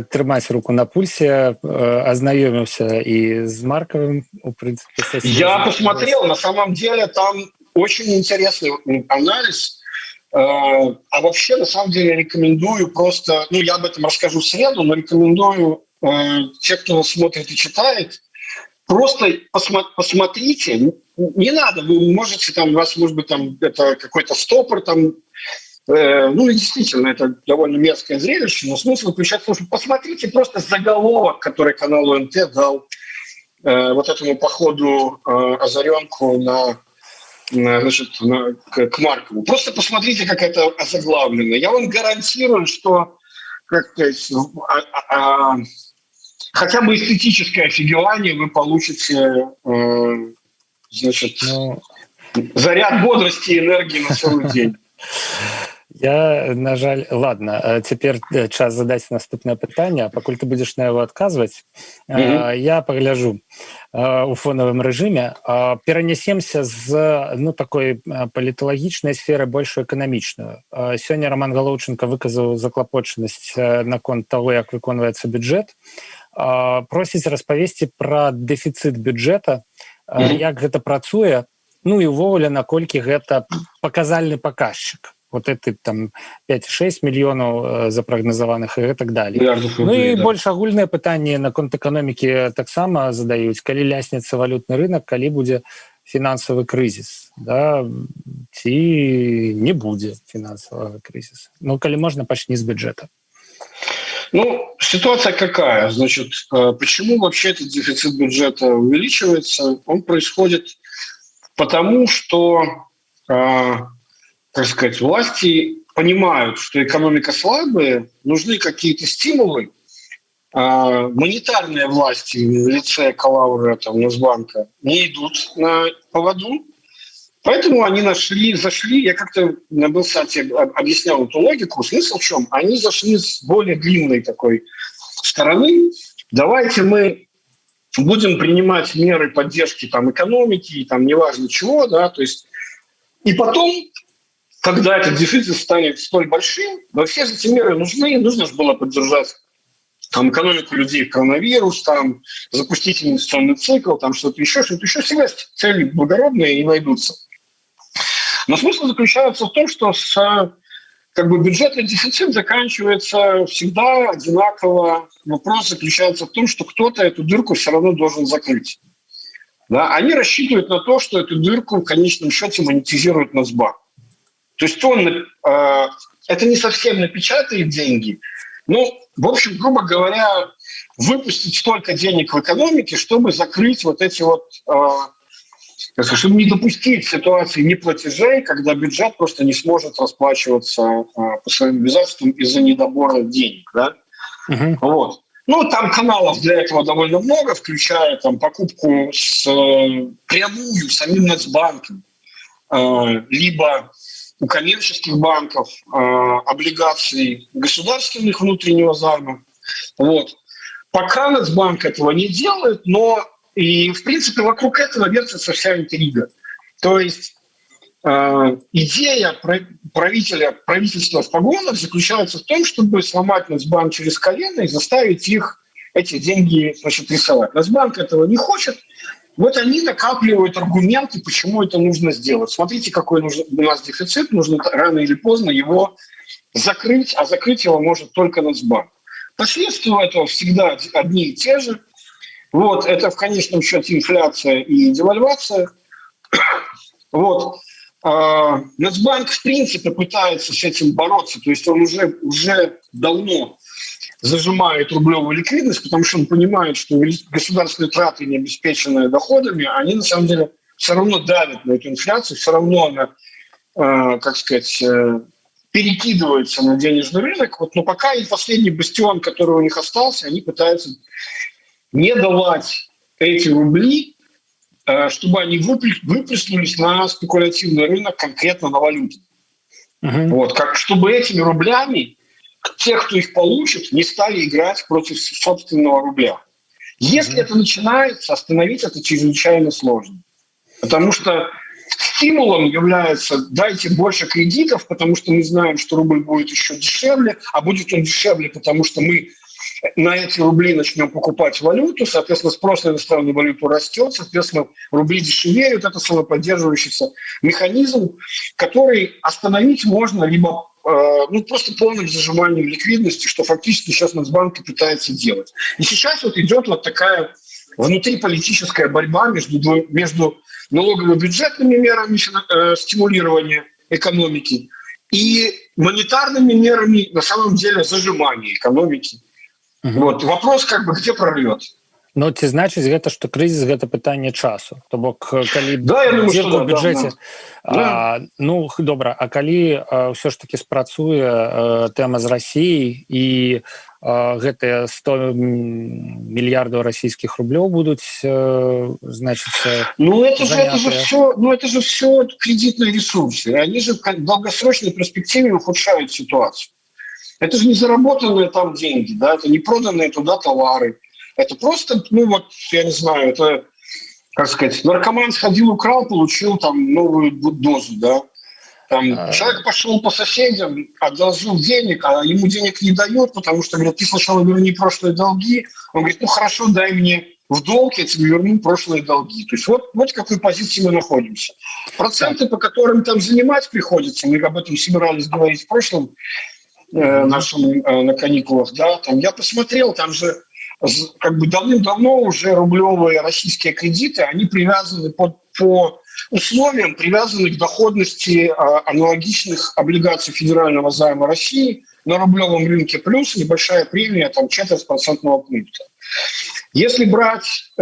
трымаць руку на пульсе, ознакомился и с Марковым, в принципе. Я посмотрел, на самом деле там очень интересный анализ. А вообще, на самом деле, рекомендую просто, ну, я об этом расскажу в среду, но рекомендую те, кто смотрит и читает, просто посмотрите, не надо, вы можете там, у вас может быть там это какой-то стопор там, ну и действительно это довольно мерзкое зрелище, но смысл заключается в том, что посмотрите просто заголовок, который канал ОНТ дал вот этому походу Озаренку к Маркову. Просто посмотрите, как это озаглавлено. Я вам гарантирую, что хотя бы эстетическое офигевание вы получите, значит, заряд бодрости и энергии на целый день. Я, на жаль, ладно, цяпер час задаць наступнае пытанне, пакуль ты будзеш на яго адказваць, я пагляджу у фонавым рэжыме, перанесемся з такой паліталагічнай сферы больш эканамічную. Сёння Роман Галоўчынка выказаў заклапочанасць наконт таго, як выконваецца бюджэт, просіць распавесці пра дэфіцыт бюджэта, як гэта працуе, ну і ўвогуле, наколькі гэта паказальны паказчык. Вот это там 5-6 мільёнаў запрагназаваных і так далее. Ну і больш агульнае пытанне наконт эканомікі таксама задаюць, калі ляснецца валютны рынок, калі будзе фінансавы крызіс, да, ці не будзе фінансавага крызіса. Ну, калі можна, пачні з бюджэта. Ну, ситуация какая? Значит, почему вообще этот дефицит бюджета увеличивается? Он происходит потому, что так сказать, власти понимают, что экономика слабая, нужны какие-то стимулы. Монетарные власти в лице Калаура, там, Нацбанка не идут на поводу. Поэтому они зашли, я как-то на Белсате объяснял эту логику, смысл в чем? Они зашли с более длинной такой стороны. Давайте мы будем принимать меры поддержки там, экономики, там, неважно чего, да, то есть и потом, когда этот дефицит станет столь большим, но все эти меры нужно же было поддержать там, экономику людей, коронавирус, там, запустить инвестиционный цикл, там, что-то еще. Всегда цели благородные и найдутся. Но смысл заключается в том, что бюджетный дефицит заканчивается всегда одинаково. Вопрос заключается в том, что кто-то эту дырку все равно должен закрыть. Да? Они рассчитывают на то, что эту дырку в конечном счете монетизирует Нацбанк. То есть это не совсем напечатает деньги, но, в общем, грубо говоря, выпустить столько денег в экономике, чтобы закрыть вот эти вот, чтобы не допустить ситуации неплатежей, когда бюджет просто не сможет расплачиваться по своим обязательствам из-за недобора денег. Да? Вот. Ну, там каналов для этого довольно много, включая там, покупку прямую самим Нацбанком, либо у коммерческих банков облигаций государственных внутреннего займа. Вот. Пока Нацбанк этого не делает, но и, в принципе, вокруг этого вертится вся интрига. То есть идея правительства в погонах заключается в том, чтобы сломать Нацбанк через колено и заставить их эти деньги, значит, рисовать. Нацбанк этого не хочет. Вот они накапливают аргументы, почему это нужно сделать. Смотрите, какой у нас дефицит, нужно рано или поздно его закрыть, а закрыть его может только Нацбанк. Последствия этого всегда одни и те же. Вот, это в конечном счете инфляция и девальвация. Вот. Нацбанк, в принципе, пытается с этим бороться, то есть он уже давно зажимает рублевую ликвидность, потому что он понимает, что государственные траты, не обеспеченные доходами, они на самом деле все равно давят на эту инфляцию, все равно она, перекидывается на денежный рынок. Вот, но пока и последний бастион, который у них остался, они пытаются не давать эти рубли, чтобы они выплеснулись на спекулятивный рынок, конкретно на валюту. Вот, чтобы этими рублями те, кто их получит, не стали играть против собственного рубля. Если это начинается, остановить это чрезвычайно сложно. Потому что стимулом является «дайте больше кредитов», потому что мы знаем, что рубль будет еще дешевле, а будет он дешевле, потому что мы на эти рубли начнем покупать валюту, соответственно, спрос на иностранную валюту растет, соответственно, рубли дешевеют. Это самоподдерживающийся механизм, который остановить можно либо просто полным зажиманием ликвидности, что фактически сейчас Нацбанк и пытается делать. И сейчас вот идет вот такая внутриполитическая борьба между налогово-бюджетными мерами стимулирования экономики и монетарными мерами, на самом деле, зажимания экономики. Вот. Вопрос, где прорвет. Ну, ці значыць гэта, што крызіс гэта пытанне часу. То бок, калі дзірка ў бюджэце... Ну, добра, а калі ўсё ж такі спрацуе тэма з Расіяй і гэтыя 100 мільярдаў расійскіх рублёў будуць, значыцца... это же все кредитные ресурсы. Они же в долгосрочной перспективе ухудшают ситуацию. Это же не заработанные там деньги, да, это не проданные туда товары. Это просто, я не знаю, это, наркоман сходил, украл, получил там новую дозу, да. Там человек пошел по соседям, одолжил денег, а ему денег не дают, потому что, говорят, ты сначала верни прошлые долги. Он говорит, хорошо, дай мне в долг, я тебе верну прошлые долги. То есть вот в какой позиции мы находимся. Проценты, по которым там занимать приходится, мы об этом собирались говорить в прошлом нашем на каникулах, да, там я посмотрел, там же давным-давно уже рублевые российские кредиты, они привязаны по условиям, привязаны к доходности аналогичных облигаций федерального займа России на рублевом рынке, плюс небольшая премия, там, 0,4% пункта. Если брать,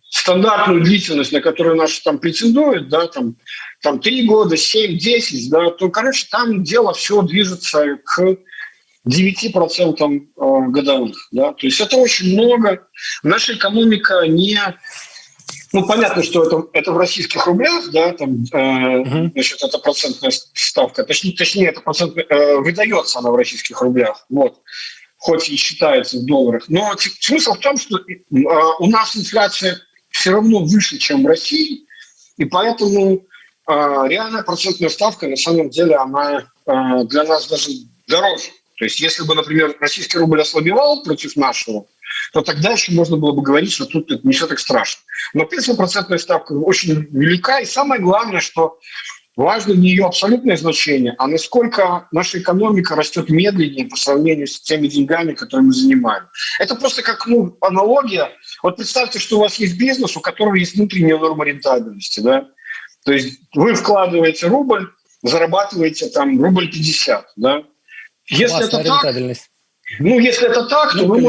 стандартную длительность, на которую наши там претендуют, да, там 3 года, 7-10, да, то, там дело все движется к 9% годовых. Да? То есть это очень много. Наша экономика не... понятно, что это в российских рублях, да, это процентная ставка. Точнее, это выдается она в российских рублях. Вот. Хоть и считается в долларах. Но смысл в том, что у нас инфляция все равно выше, чем в России, и поэтому реальная процентная ставка, на самом деле, она для нас даже дороже. То есть если бы, например, российский рубль ослабевал против нашего, то тогда еще можно было бы говорить, что тут это не все так страшно. Но процентная ставка очень велика, и самое главное, что важно не ее абсолютное значение, а насколько наша экономика растет медленнее по сравнению с теми деньгами, которые мы занимаем. Это просто как аналогия. Вот представьте, что у вас есть бизнес, у которого есть внутренняя норма рентабельности. Да? То есть вы вкладываете рубль, зарабатываете там рубль 50. Да? Если это так, то вы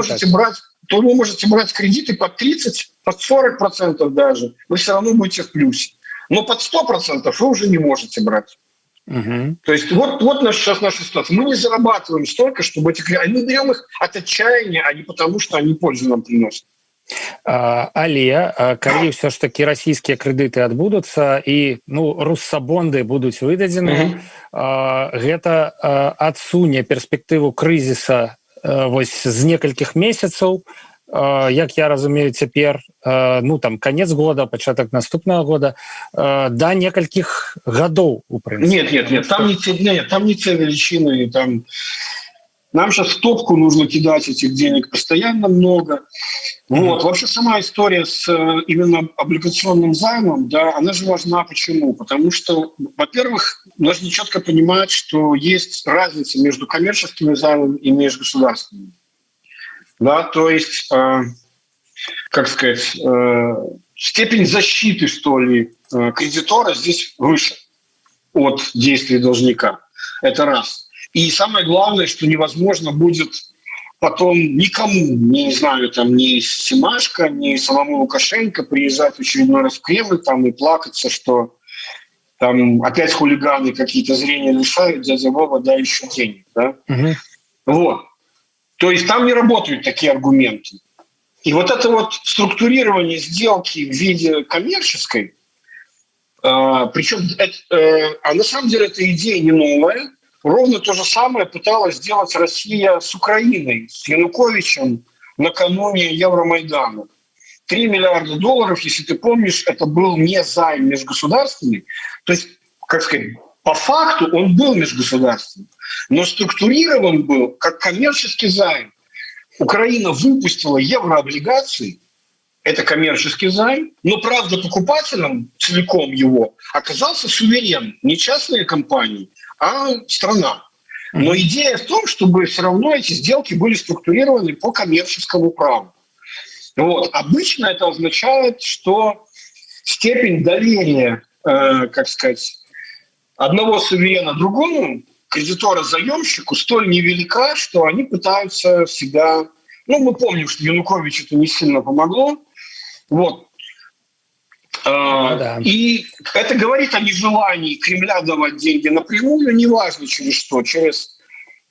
можете брать кредиты под 30, под 40% даже. Вы все равно будете в плюсе. Но под 100% вы уже не можете брать. То есть вот сейчас наша ситуация. Мы не зарабатываем столько, чтобы мы берем их от отчаяния, а не потому, что они пользу нам приносят. Але калі ўсё ж такі расійскія крэдыты адбудуцца і руссабонды будуць выдадзены, гэта адсуне перспектыву крызіса вось з некалькіх месяцаў, як я разумею цяпер, канец года, пачатак наступнага года, да некалькіх гадоў, у прынцыпе. Нет, там не те величины, там... Нам сейчас в топку нужно кидать этих денег постоянно много. Вот. Вообще сама история с именно облигационным займом, да, она же важна. Почему? Потому что, во-первых, нужно четко понимать, что есть разница между коммерческими займами и межгосударственными. Да, то есть, степень защиты, что ли, кредитора здесь выше от действий должника. Это раз. И самое главное, что невозможно будет потом никому, не знаю, ни Семашко, ни самому Лукашенко приезжать в очередной раз в Кремль и плакаться, что там опять хулиганы какие-то зрения лишают, дядя Вова, дай еще денег. Да? Вот. То есть там не работают такие аргументы. И вот это вот структурирование сделки в виде коммерческой, причем, а на самом деле эта идея не новая. Ровно то же самое пыталась сделать Россия с Украиной, с Януковичем накануне Евромайдана. 3 миллиарда долларов, если ты помнишь, это был не займ межгосударственный. То есть, как сказать, по факту он был межгосударственным, но структурирован был как коммерческий займ. Украина выпустила еврооблигации, это коммерческий займ, но, правда, покупателем целиком его оказался суверен, не частные компании, а страна. Но идея в том, чтобы все равно эти сделки были структурированы по коммерческому праву. Вот. Обычно это означает, что степень доверия, как сказать, одного суверена другому, кредитора-заемщику, столь невелика, что они пытаются себя... Ну, мы помним, что Януковичу это не сильно помогло. Вот. Да. И это говорит о нежелании Кремля давать деньги напрямую, неважно через что, через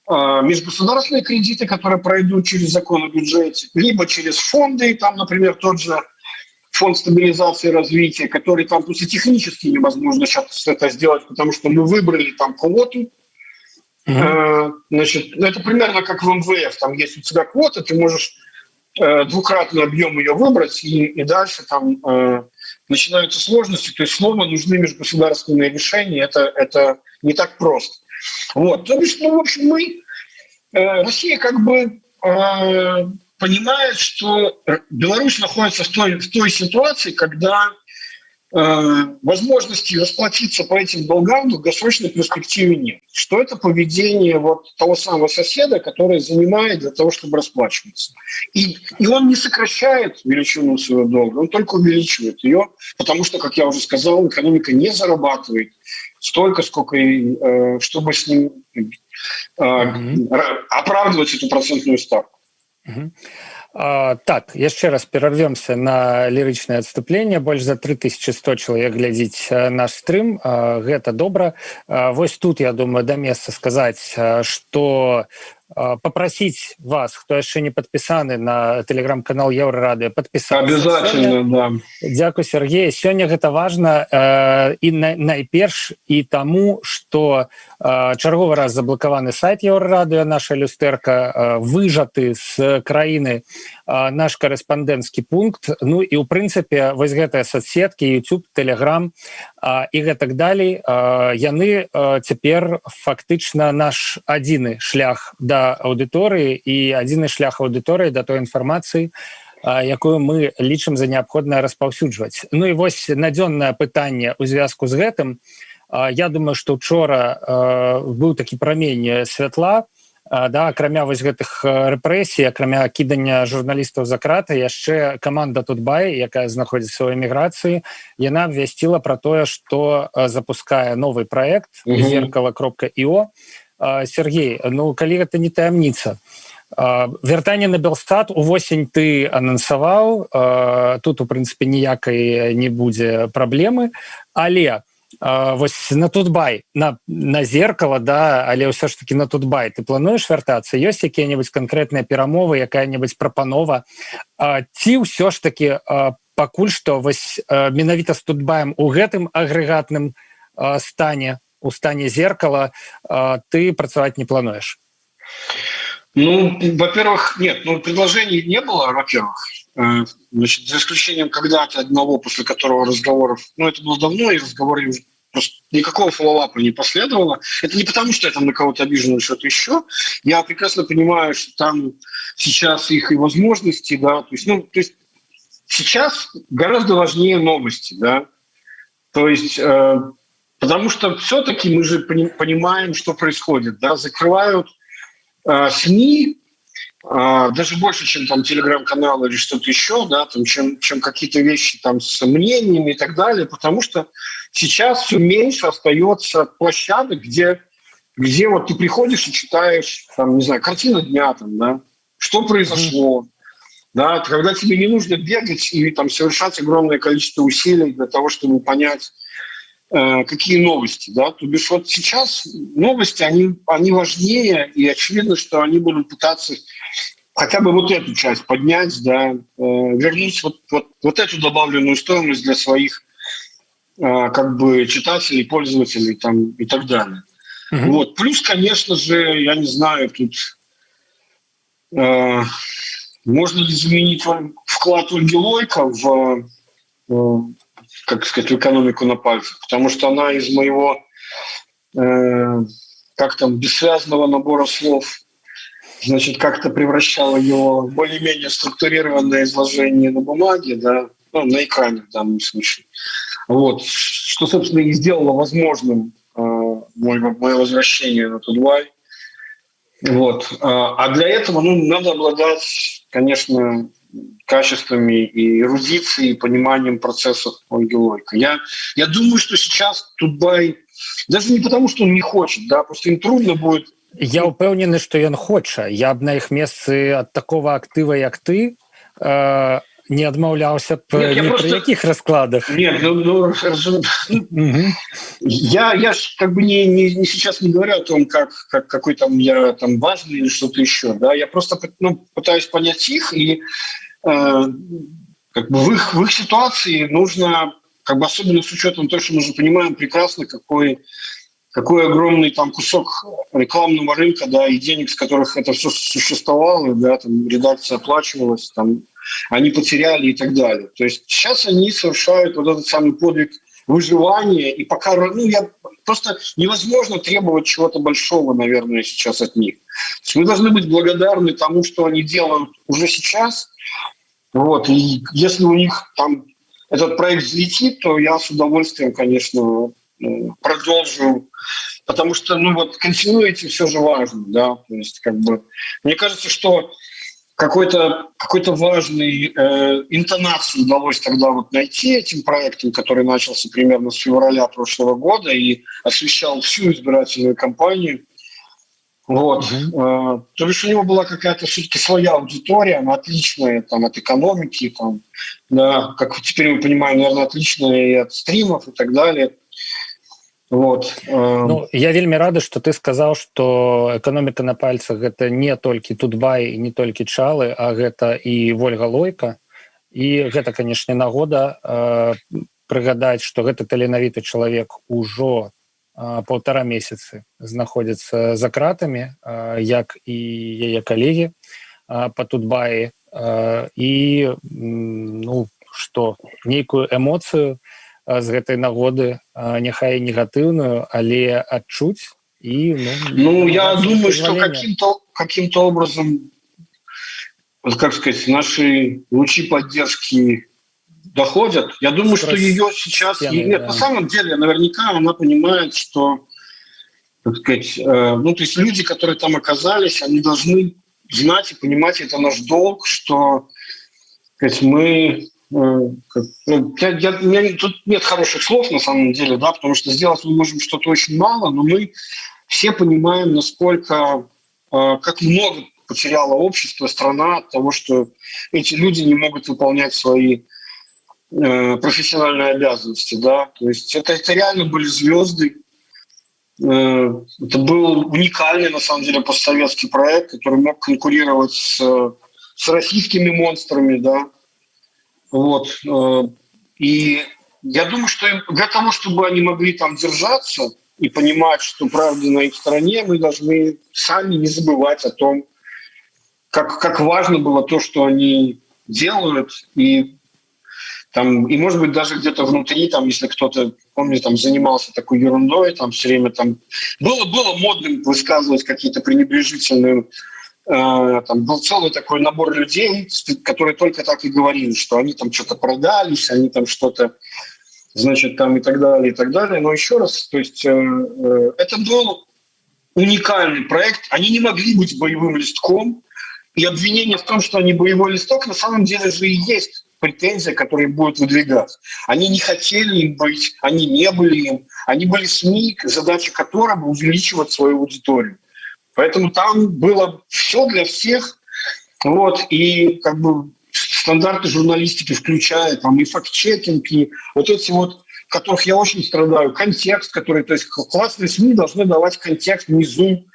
межгосударственные кредиты, которые пройдут через закон о бюджете, либо через фонды, там, например, тот же фонд стабилизации и развития, который там просто технически невозможно сейчас это сделать, потому что мы выбрали там квоту. Значит, это примерно как в МВФ, там есть у тебя квота, ты можешь двукратный объем ее выбрать, и дальше там начинаются сложности, то есть снова нужны межгосударственные решения, это не так просто. Вот. То есть, ну, в общем, Россия как бы понимает, что Беларусь находится в той ситуации, когда возможности расплатиться по этим долгам в долгосрочной перспективе нет. Что это поведение вот того самого соседа, который занимает для того, чтобы расплачиваться. И он не сокращает величину своего долга, он только увеличивает ее, потому что, как я уже сказал, экономика не зарабатывает столько, сколько чтобы с ним оправдывать эту процентную ставку. Так, яшчэ раз перарвёмся на лірычнае адступленне. Больш за 3100 чалавек глядзіць наш стрым. Гэта добра. Вось тут, я думаю, да месца сказаць, што попросить вас, кто еще не подписаны на телеграм-канал Еврорадио, подписаться. Обязательно, да. Дякую, Сергей. Сегодня это важно и найперш и тому, что черговый раз заблокированы сайт Еврорадио, наша люстерка, выжаты с краины наш корреспондентский пункт. Ну и, в принципе, вось гэтыя соцсетки, YouTube, Telegram и так далее, яны теперь фактично наш адзіны шлях да аўдыторыі і адзіны шлях аўдыторыі да той інфармацыі, якую мы лічым за неабходнае распаўсюджваць. Ну і вось надзённае пытанне ў звязку з гэтым. Я думаю, што учора быў такі прамень святла, да, акрамя вось гэтых рэпрэсій, акрамя кідання журналістаў за краты, яшчэ каманда Тутбай, якая знаходзіцца ў эміграцыі, яна абвясціла пра тое, што запускае новы праект зеркало.io. Сергей, ну калі гэта не таямніца, вяртанне на Белстат увосень ты анансаваў, тут у прынцыпе ніякай не будзе праблемы, але вось на Тутбай, на зеркало, да, але ўсё ж таки на Тутбай ты плануеш вяртацца? Ёсць якія-небудзь канкрэтныя перамовы, якая-небудзь прапанова, ці ўсё ж таки пакуль што вось менавіта з Тутбаем у гэтым агрэгатным стане, у стане зеркала, ты працаваць не плануешь? Ну, во-первых, нет, предложений не было, во-первых. Значит, за исключением когда-то одного, после которого разговоров, это было давно, и разговоры просто никакого фоллоуапа не последовало. Это не потому, что я там на кого-то обижен или что-то еще. Я прекрасно понимаю, что там сейчас их и возможности, да, то есть сейчас гораздо важнее новости, да, то есть потому что все-таки мы же понимаем, что происходит, да, закрывают СМИ, даже больше, чем там телеграм-каналы или что-то еще, да, там, чем какие-то вещи там с мнениями и так далее, потому что сейчас все меньше остается площадок, где вот ты приходишь и читаешь, там, не знаю, картина дня, там, да, что произошло, да, когда тебе не нужно бегать и там совершать огромное количество усилий для того, чтобы понять, какие новости, да, то бишь вот сейчас новости, они важнее, и очевидно, что они будут пытаться хотя бы вот эту часть поднять, да, вернуть вот эту добавленную стоимость для своих как бы читателей, пользователей там и так далее. Вот. Плюс, конечно же, я не знаю, тут можно ли заменить вклад Ольги Лойко как сказать, в экономику на пальцах, потому что она из моего как там бессвязного набора слов, значит, как-то превращала его в более-менее структурированное изложение на бумаге, да, ну, на экране в данном случае. Вот. Что, собственно, и сделало возможным мое возвращение на Тутбай. Вот. А для этого надо обладать, конечно, качествами и эрудицией, и пониманием процессов Ольги Лойко. Я думаю, что сейчас Тутбай, даже не потому, что он не хочет, да, просто им трудно будет. Я упэўнены, што ён хоча. Я б на іх месцы ад такого актыва, як ты, не адмаўляўся б ні пры якіх раскладах. Нет, я как бы не сейчас не говорю о том, как какой там я там важный или что-то еще, да, я просто пытаюсь понять их, и как бы в их ситуации нужно, как бы особенно с учетом того, что мы же понимаем прекрасно, какой огромный там кусок рекламного рынка, да, и денег, с которых это все существовало, да, там редакция оплачивалась, там они потеряли и так далее. То есть сейчас они совершают вот этот самый подвиг выживания, и пока, просто невозможно требовать чего-то большого, наверное, сейчас от них. То есть мы должны быть благодарны тому, что они делают уже сейчас. Вот, и если у них там этот проект взлетит, то я с удовольствием, конечно, продолжу, потому что, continuity все же важно, да, то есть, как бы, мне кажется, что какой-то важный интонацию удалось тогда вот найти этим проектом, который начался примерно с февраля прошлого года и освещал всю избирательную кампанию. Вот. То есть у него была какая-то все-таки своя аудитория, она отличная там, от экономики, там, да, как теперь мы понимаем, наверное, отличная и от стримов и так далее. Вот. Я вельмі рады, што ты сказаў, што эканоміка на пальцах гэта не толькі Тутбай і не толькі Чалы, а гэта і Ольга Лойко. І гэта, канешне, нагода прыгадаць, што гэты таленавіты чалавек ужо 1,5 месяцы знаходзіцца за кратамі, як і яе калегі па Тутбаі. І што нейкую эмоцыю з гэтай нагоды, няхай негатыўную, але адчуць і я думаю, что каким-то образом, как сказать, наши лучи поддержки доходят. Я думаю, что ее сейчас... Нет, на самом деле, наверняка она понимает, что, так сказать, то есть люди, которые там оказались, они должны знать и понимать, это наш долг, что, так сказать, мы... у меня тут нет хороших слов на самом деле, да, потому что сделать мы можем что-то очень мало, но мы все понимаем, насколько, как много потеряло общество, страна от того, что эти люди не могут выполнять свои профессиональные обязанности, да, то есть это реально были звезды, это был уникальный, на самом деле, постсоветский проект, который мог конкурировать с российскими монстрами, да. Вот. И я думаю, что для того, чтобы они могли там держаться и понимать, что правда на их стороне, мы должны сами не забывать о том, как важно было то, что они делают, и может быть, даже где-то внутри, там, если кто-то, помню, там занимался такой ерундой, там все время там было модным высказывать какие-то пренебрежительные. Там был целый такой набор людей, которые только так и говорили, что они там что-то продались, они там что-то, значит, там и так далее, и так далее. Но еще раз, то есть это был уникальный проект. Они не могли быть боевым листком, и обвинение в том, что они боевой листок, на самом деле же и есть претензия, которая будет выдвигаться. Они не хотели им быть, они не были им, они были СМИ, задача которых увеличивать свою аудиторию. Поэтому там было все для всех, вот, и как бы стандарты журналистики, включая там и факт-чекинг, и вот эти вот, которых я очень страдаю, контекст, который, то есть классные СМИ должны давать контекст внизу,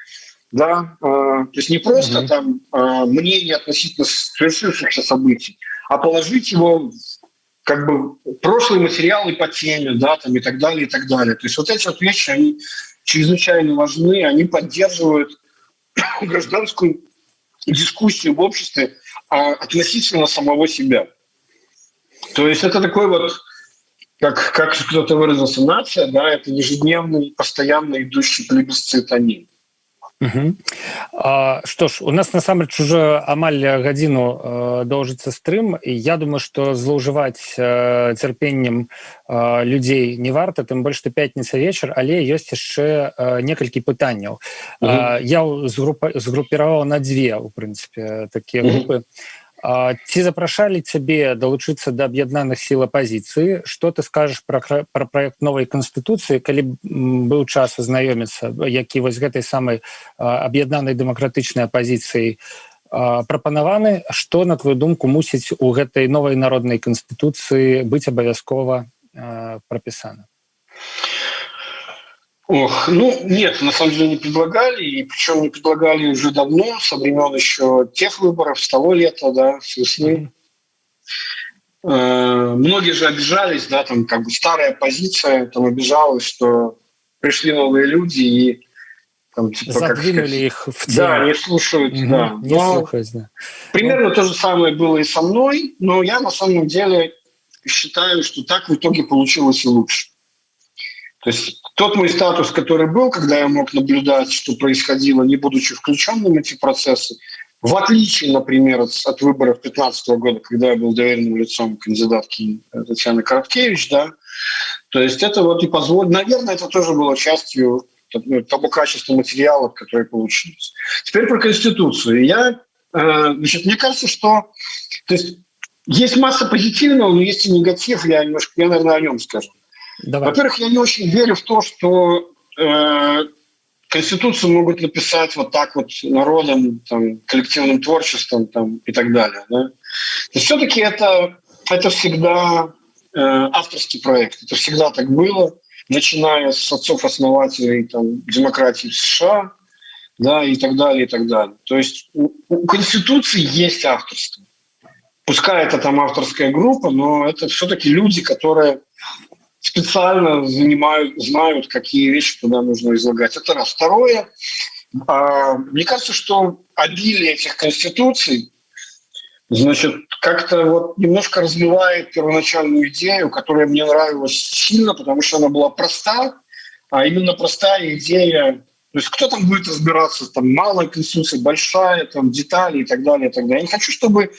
да, То есть не просто там мнение относительно совершившихся событий, а положить его как бы прошлые материалы по теме, да, там и так далее, и так далее. То есть вот эти вот вещи, они чрезвычайно важны, они поддерживают гражданскую дискуссию в обществе относительно самого себя. То есть это такой вот, как кто-то выразился, нация, да, это ежедневный, постоянно идущий плебисцит о ней. Што ж, у нас насамрэч уже амаль гадзіну доўжыцца стрым, і я думаю, што злоўжываць цярпеннем людзей не варта, тым больш што пятніца вечар, але ёсць яшчэ некалькі пытанняў. Я згрупіраваў на дзве, у прынцыпе, такія групы. Ці запрашалі цябе далучыцца да аб'яднаных сіл апазіцыі? Што ты скажаш пра праект новай канстытуцыі, калі быў час азнаёміцца, які вось гэтай самай аб'яднанай дэмакратычнай апазіцыяй прапанаваны? Што, на твою думку, мусіць у гэтай новай народнай канстытуцыі быць абавязкова прапісана? Нет, на самом деле не предлагали, и причем не предлагали уже давно, со времен еще тех выборов, с того лета, да, с весны. Многие же обижались, да, там как бы старая оппозиция там обижалась, что пришли новые люди и там, типа, задвинули их в тень. Да, не слушают, да. Не слушают, да. Примерно то же самое было и со мной, но я на самом деле считаю, что так в итоге получилось и лучше. То есть тот мой статус, который был, когда я мог наблюдать, что происходило, не будучи включенным в эти процессы, в отличие, например, от выборов 2015 года, когда я был доверенным лицом кандидатки Татьяны Короткевич, да, то есть это вот и позволило, наверное, это тоже было частью того качества материала, который получилось. Теперь про Конституцию. Мне кажется, что то есть масса позитивного, но есть и негатив, я, наверное, о нем скажу. Давай. Во-первых, я не очень верю в то, что Конституцию могут написать вот так вот народом, там, коллективным творчеством там, и так далее. Да? То есть все-таки это всегда авторский проект. Это всегда так было, начиная с отцов-основателей там, демократии в США, да, и так далее, и так далее. То есть у Конституции есть авторство. Пускай это там авторская группа, но это все-таки люди, которые специально знают, какие вещи туда нужно излагать. Это раз. Второе, мне кажется, что обилие этих конституций, значит, как-то вот немножко размывает первоначальную идею, которая мне нравилась сильно, потому что она была проста, а именно простая идея. То есть кто там будет разбираться, там малая конституция, большая, там детали и так далее, и так далее. Я не хочу, чтобы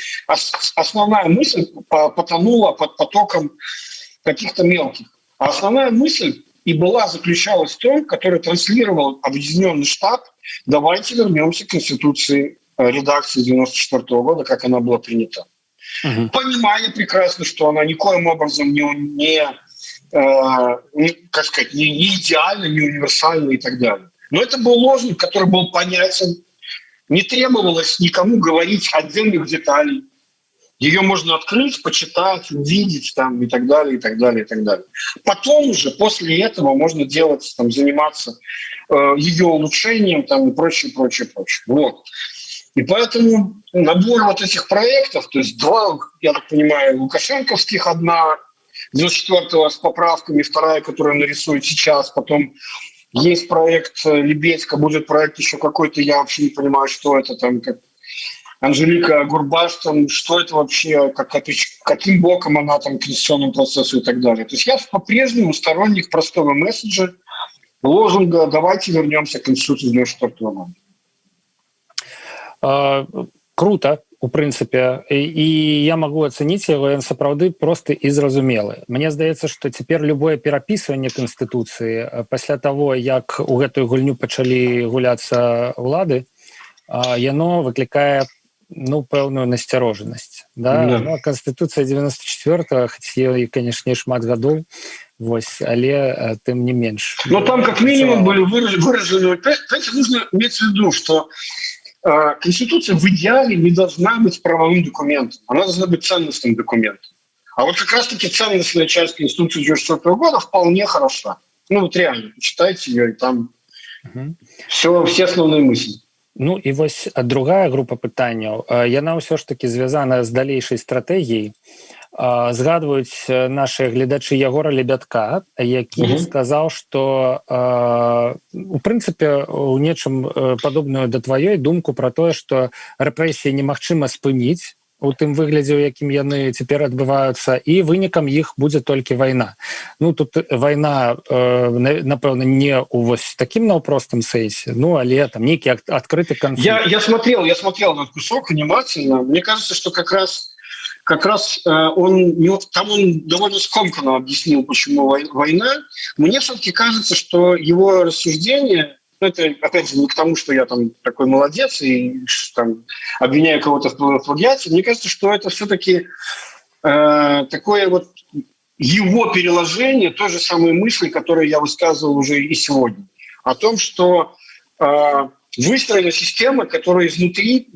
основная мысль потонула под потоком каких-то мелких. А основная мысль и заключалась в том, который транслировал Объединенный штаб: давайте вернемся к Конституции редакции 1994 года, как она была принята. Понимая прекрасно, что она никоим образом не идеальна, не универсальна и так далее. Но это был лозунг, который был понятен. Не требовалось никому говорить отдельных деталей. Ее можно открыть, почитать, увидеть там, и так далее, и так далее, и так далее. Потом уже, после этого, можно делать, там, заниматься ее улучшением там, и прочее, прочее, прочее. Вот. И поэтому набор вот этих проектов, то есть два, я так понимаю, лукашенковских, одна 94-го с поправками, вторая, которую нарисуют сейчас, потом есть проект Лебедька, будет проект еще какой-то, я вообще не понимаю, что это там, как Анжелика Гурбаш, там, что это вообще, каким боком она там к конституционному процессу и так далее. То есть я по-прежнему сторонник простого месседжа, лозунга «давайте вернемся к Конституции 1994 года». Круто, у прынцыпе, і я магу ацаніць яго, ён сапраўды просты і зразумелы. Мне здаецца, што цяпер любое перапісванне Канстытуцыі пасля таго, як у гэтую гульню пачалі гуляцца ўлады, яно выклікае пэўную насцярожанасць. Да? Ну, Конституцыя 94-го, хоць ёй, канешне, шмат гадоў, вось, але тым не менш. Но там как минимум были выражены... Понимаете, нужно иметь в виду, что Конституция в идеале не должна быть правовым документом, она должна быть ценностным документом. А вот как раз-таки ценностная часть Конституции 1994 года вполне хороша. Ну вот реально, почитайте ее, и там все основные мысли. Ну і вось другая група пытанняў, яна ўсё ж таки звязана з далейшай стратэгіяй. Згадваюць наши гледачы Ягора Лебядка, які сказаў, што у прынцыпе у нечым падобную да тваёй думку пра тое, што рэпрэсіі немагчыма спыніць у тым выглядзе, у якім яны цяпер адбываюцца, і вынікам іх будзе толькі вайна. Ну тут вайна, напэўна, не у вось такім наўпростым сэнсе, ну але там нейкі адкрыты конфликт. Я смотрел этот кусок внимательно. Мне кажется, что как раз он довольно скомканно объяснил, почему война. Мне все-таки кажется, что его рассуждение, это, опять же, не к тому, что я там такой молодец и там обвиняю кого-то в плагиате. Мне кажется, что это все-таки такое вот его переложение той же самой мысли, которую я высказывал уже и сегодня. О том, что выстроена система, которая изнутри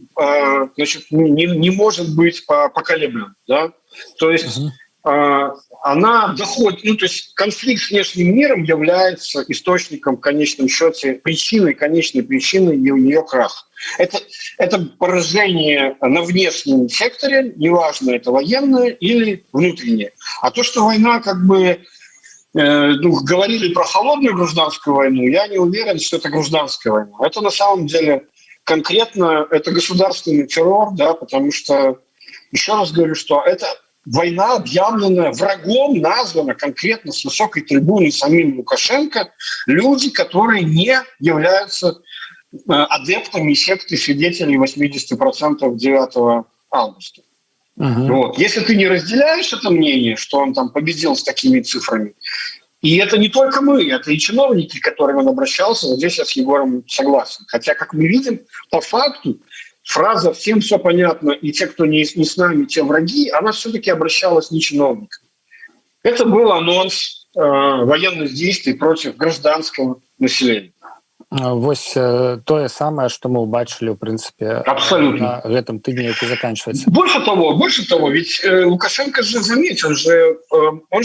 значит, не может быть поколеблена. Да? То есть она доходит, то есть конфликт с внешним миром является источником, в конечном счете, конечной причиной ее краха. Это поражение на внешнем секторе, неважно, это военное или внутреннее. А то, что война как бы говорили про холодную гражданскую войну, я не уверен, что это гражданская война. Это на самом деле конкретно это государственный террор, да, потому что, еще раз говорю, что это война, объявленная врагом, названа конкретно с высокой трибуны самим Лукашенко, люди, которые не являются адептами секты свидетелей 80% 9 августа. Вот. Если ты не разделяешь это мнение, что он там победил с такими цифрами, и это не только мы, это и чиновники, к которым он обращался, вот здесь я с Егором согласен. Хотя, как мы видим, по факту фраза «всем все понятно, и те, кто не с нами, те враги», она все-таки обращалась не чиновникам. Это был анонс военных действий против гражданского населения. Вось тое самае, што мы ўбачылі, ў прынцыпе, абсолютно на гэтым тыдні, які заканчивается. Больше того, ведь Лукашенко же, заметь, он же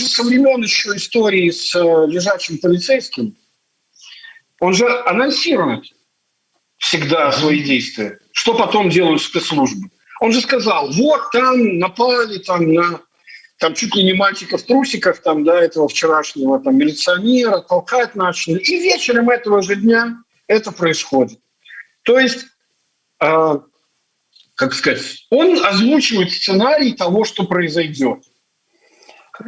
со времен еще истории с лежачим полицейским, он же анонсирует всегда свои действия, что потом делают спецслужбы. Он же сказал, вот там напали там чуть ли не мальчика в трусиках, там, да, этого вчерашнего там, милиционера, толкать начали. И вечером этого же дня это происходит. То есть, как сказать, он озвучивает сценарий того, что произойдет.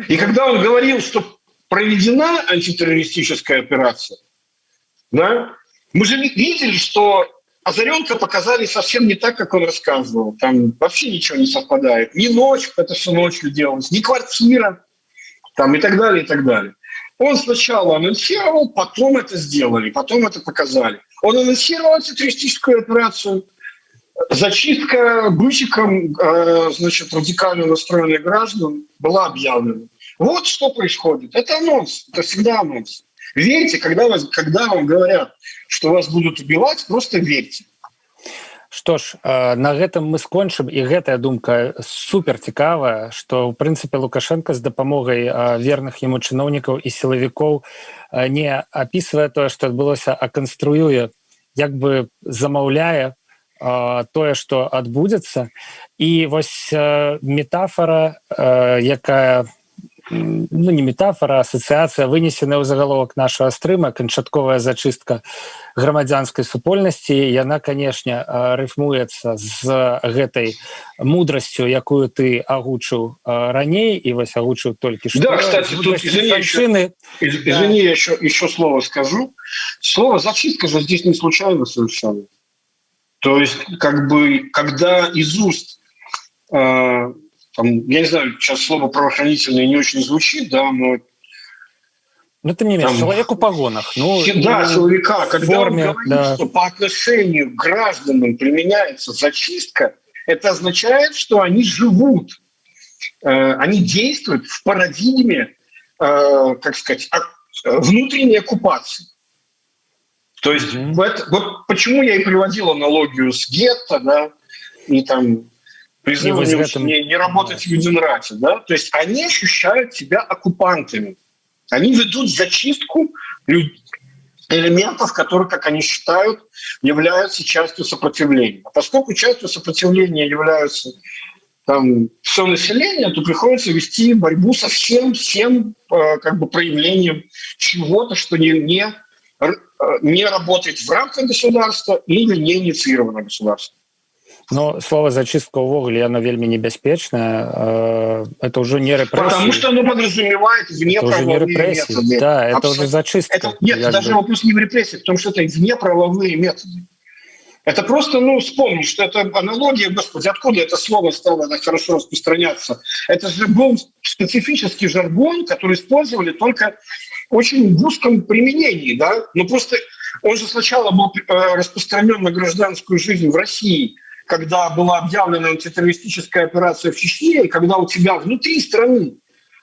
И когда он говорил, что проведена антитеррористическая операция, да, мы же видели, что Озаренко показали совсем не так, как он рассказывал. Там вообще ничего не совпадает. Ни ночь, это все ночью делалось, ни квартира, там и так далее, и так далее. Он сначала анонсировал, потом это сделали, потом это показали. Он анонсировал антитеррористическую операцию, зачистка бычиком, значит, радикально настроенных граждан была объявлена. Вот что происходит. Это анонс, это всегда анонс. Верьте, когда вам говорят, что вас будут убивать, просто верьте. Што ж, на гэтым мы скончым, і гэтая думка супер цікавая, што ў прынцыпе Лукашенко з дапамогай верных яму чыноўнікаў і сілавікоў не апісвае тое, што адбылося, а канструюе, як бы замаўляе тое, што адбудзецца. І вось метафора, якая ну не метафора, а асацыяцыя, вынесеная ў загаловак нашага стрыма, канчатковая зачыстка грамадзянскай супольнасці, яна, канешне, рыфмуецца з гэтай мудрасцю, якую ты агучыў раней, и вось агучыў толькі што. Да, кстати, тут, извини, я еще слово скажу. Слово «зачистка» же здесь не случайно совершенно. То есть, как бы, когда из уст... Там, я не знаю, сейчас слово «правоохранительное» не очень звучит, да, но... Ну, тем не менее, человек в погонах. Да, силовика. Когда он говорит, да, что по отношению к гражданам применяется зачистка, это означает, что они живут, они действуют в парадигме, как сказать, внутренней оккупации. То есть, вот почему я и приводил аналогию с гетто, да, и там... призывом не работать в Юденрате, да? То есть они ощущают себя оккупантами. Они ведут зачистку элементов, которые, как они считают, являются частью сопротивления. А поскольку частью сопротивления являются там все население, то приходится вести борьбу со всем как бы проявлением чего-то, что не работает в рамках государства или не инициировано государством. Но слово «зачистка» увогуле, оно вельми небяспечное. Это уже не репрессии. Потому что оно подразумевает внеправовые методы. Да, это уже зачистка. Нет, даже вопрос не в репрессиях, потому что это внеправовые методы. Это просто, вспомни, что это аналогия, господи, откуда это слово стало так хорошо распространяться? Это же был специфический жаргон, который использовали только в очень узком применении, да? Но просто он же сначала был распространен на гражданскую жизнь в России, когда была объявлена антитеррористическая операция в Чечне, и когда у тебя внутри страны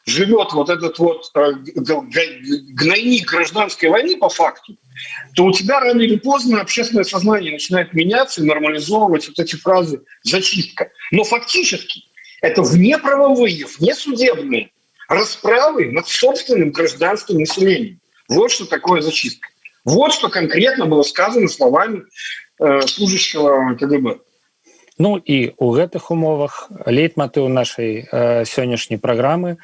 живет вот этот вот гнойник гражданской войны по факту, то у тебя рано или поздно общественное сознание начинает меняться и нормализовывать вот эти фразы «зачистка». Но фактически это внеправовые, внесудебные расправы над собственным гражданским населением. Вот что такое зачистка. Вот что конкретно было сказано словами служащего КГБ. Ну і ў гэтых умовах лейтматыў нашай сённяшняй праграмы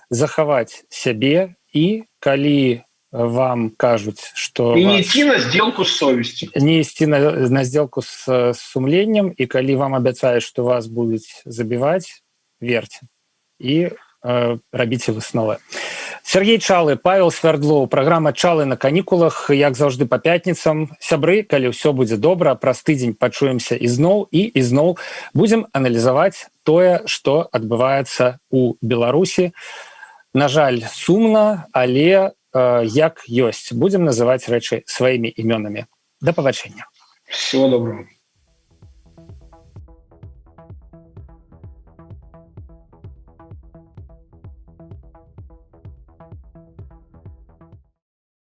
захаваць сябе, і калі вам кажуць, што не ісці на сделку з совесцю, не ісці на сделку з сумленнем, і калі вам абяцаюць, што вас будуць забіваць, верьце і рабіце высновы. Сергей Чалы, Павел Свярдлоў, праграма «Чалы на канікулах», як заўжды па пятніцам. Сябры, калі ўсё будзе добра, праз тыдзень пачуемся ізноў будзем аналізаваць тое, што адбываецца ў Беларусі. На жаль, сумна, але як ёсць. Будзем называць рэчы сваімі імёнамі. Да пабачэння. Всего доброго.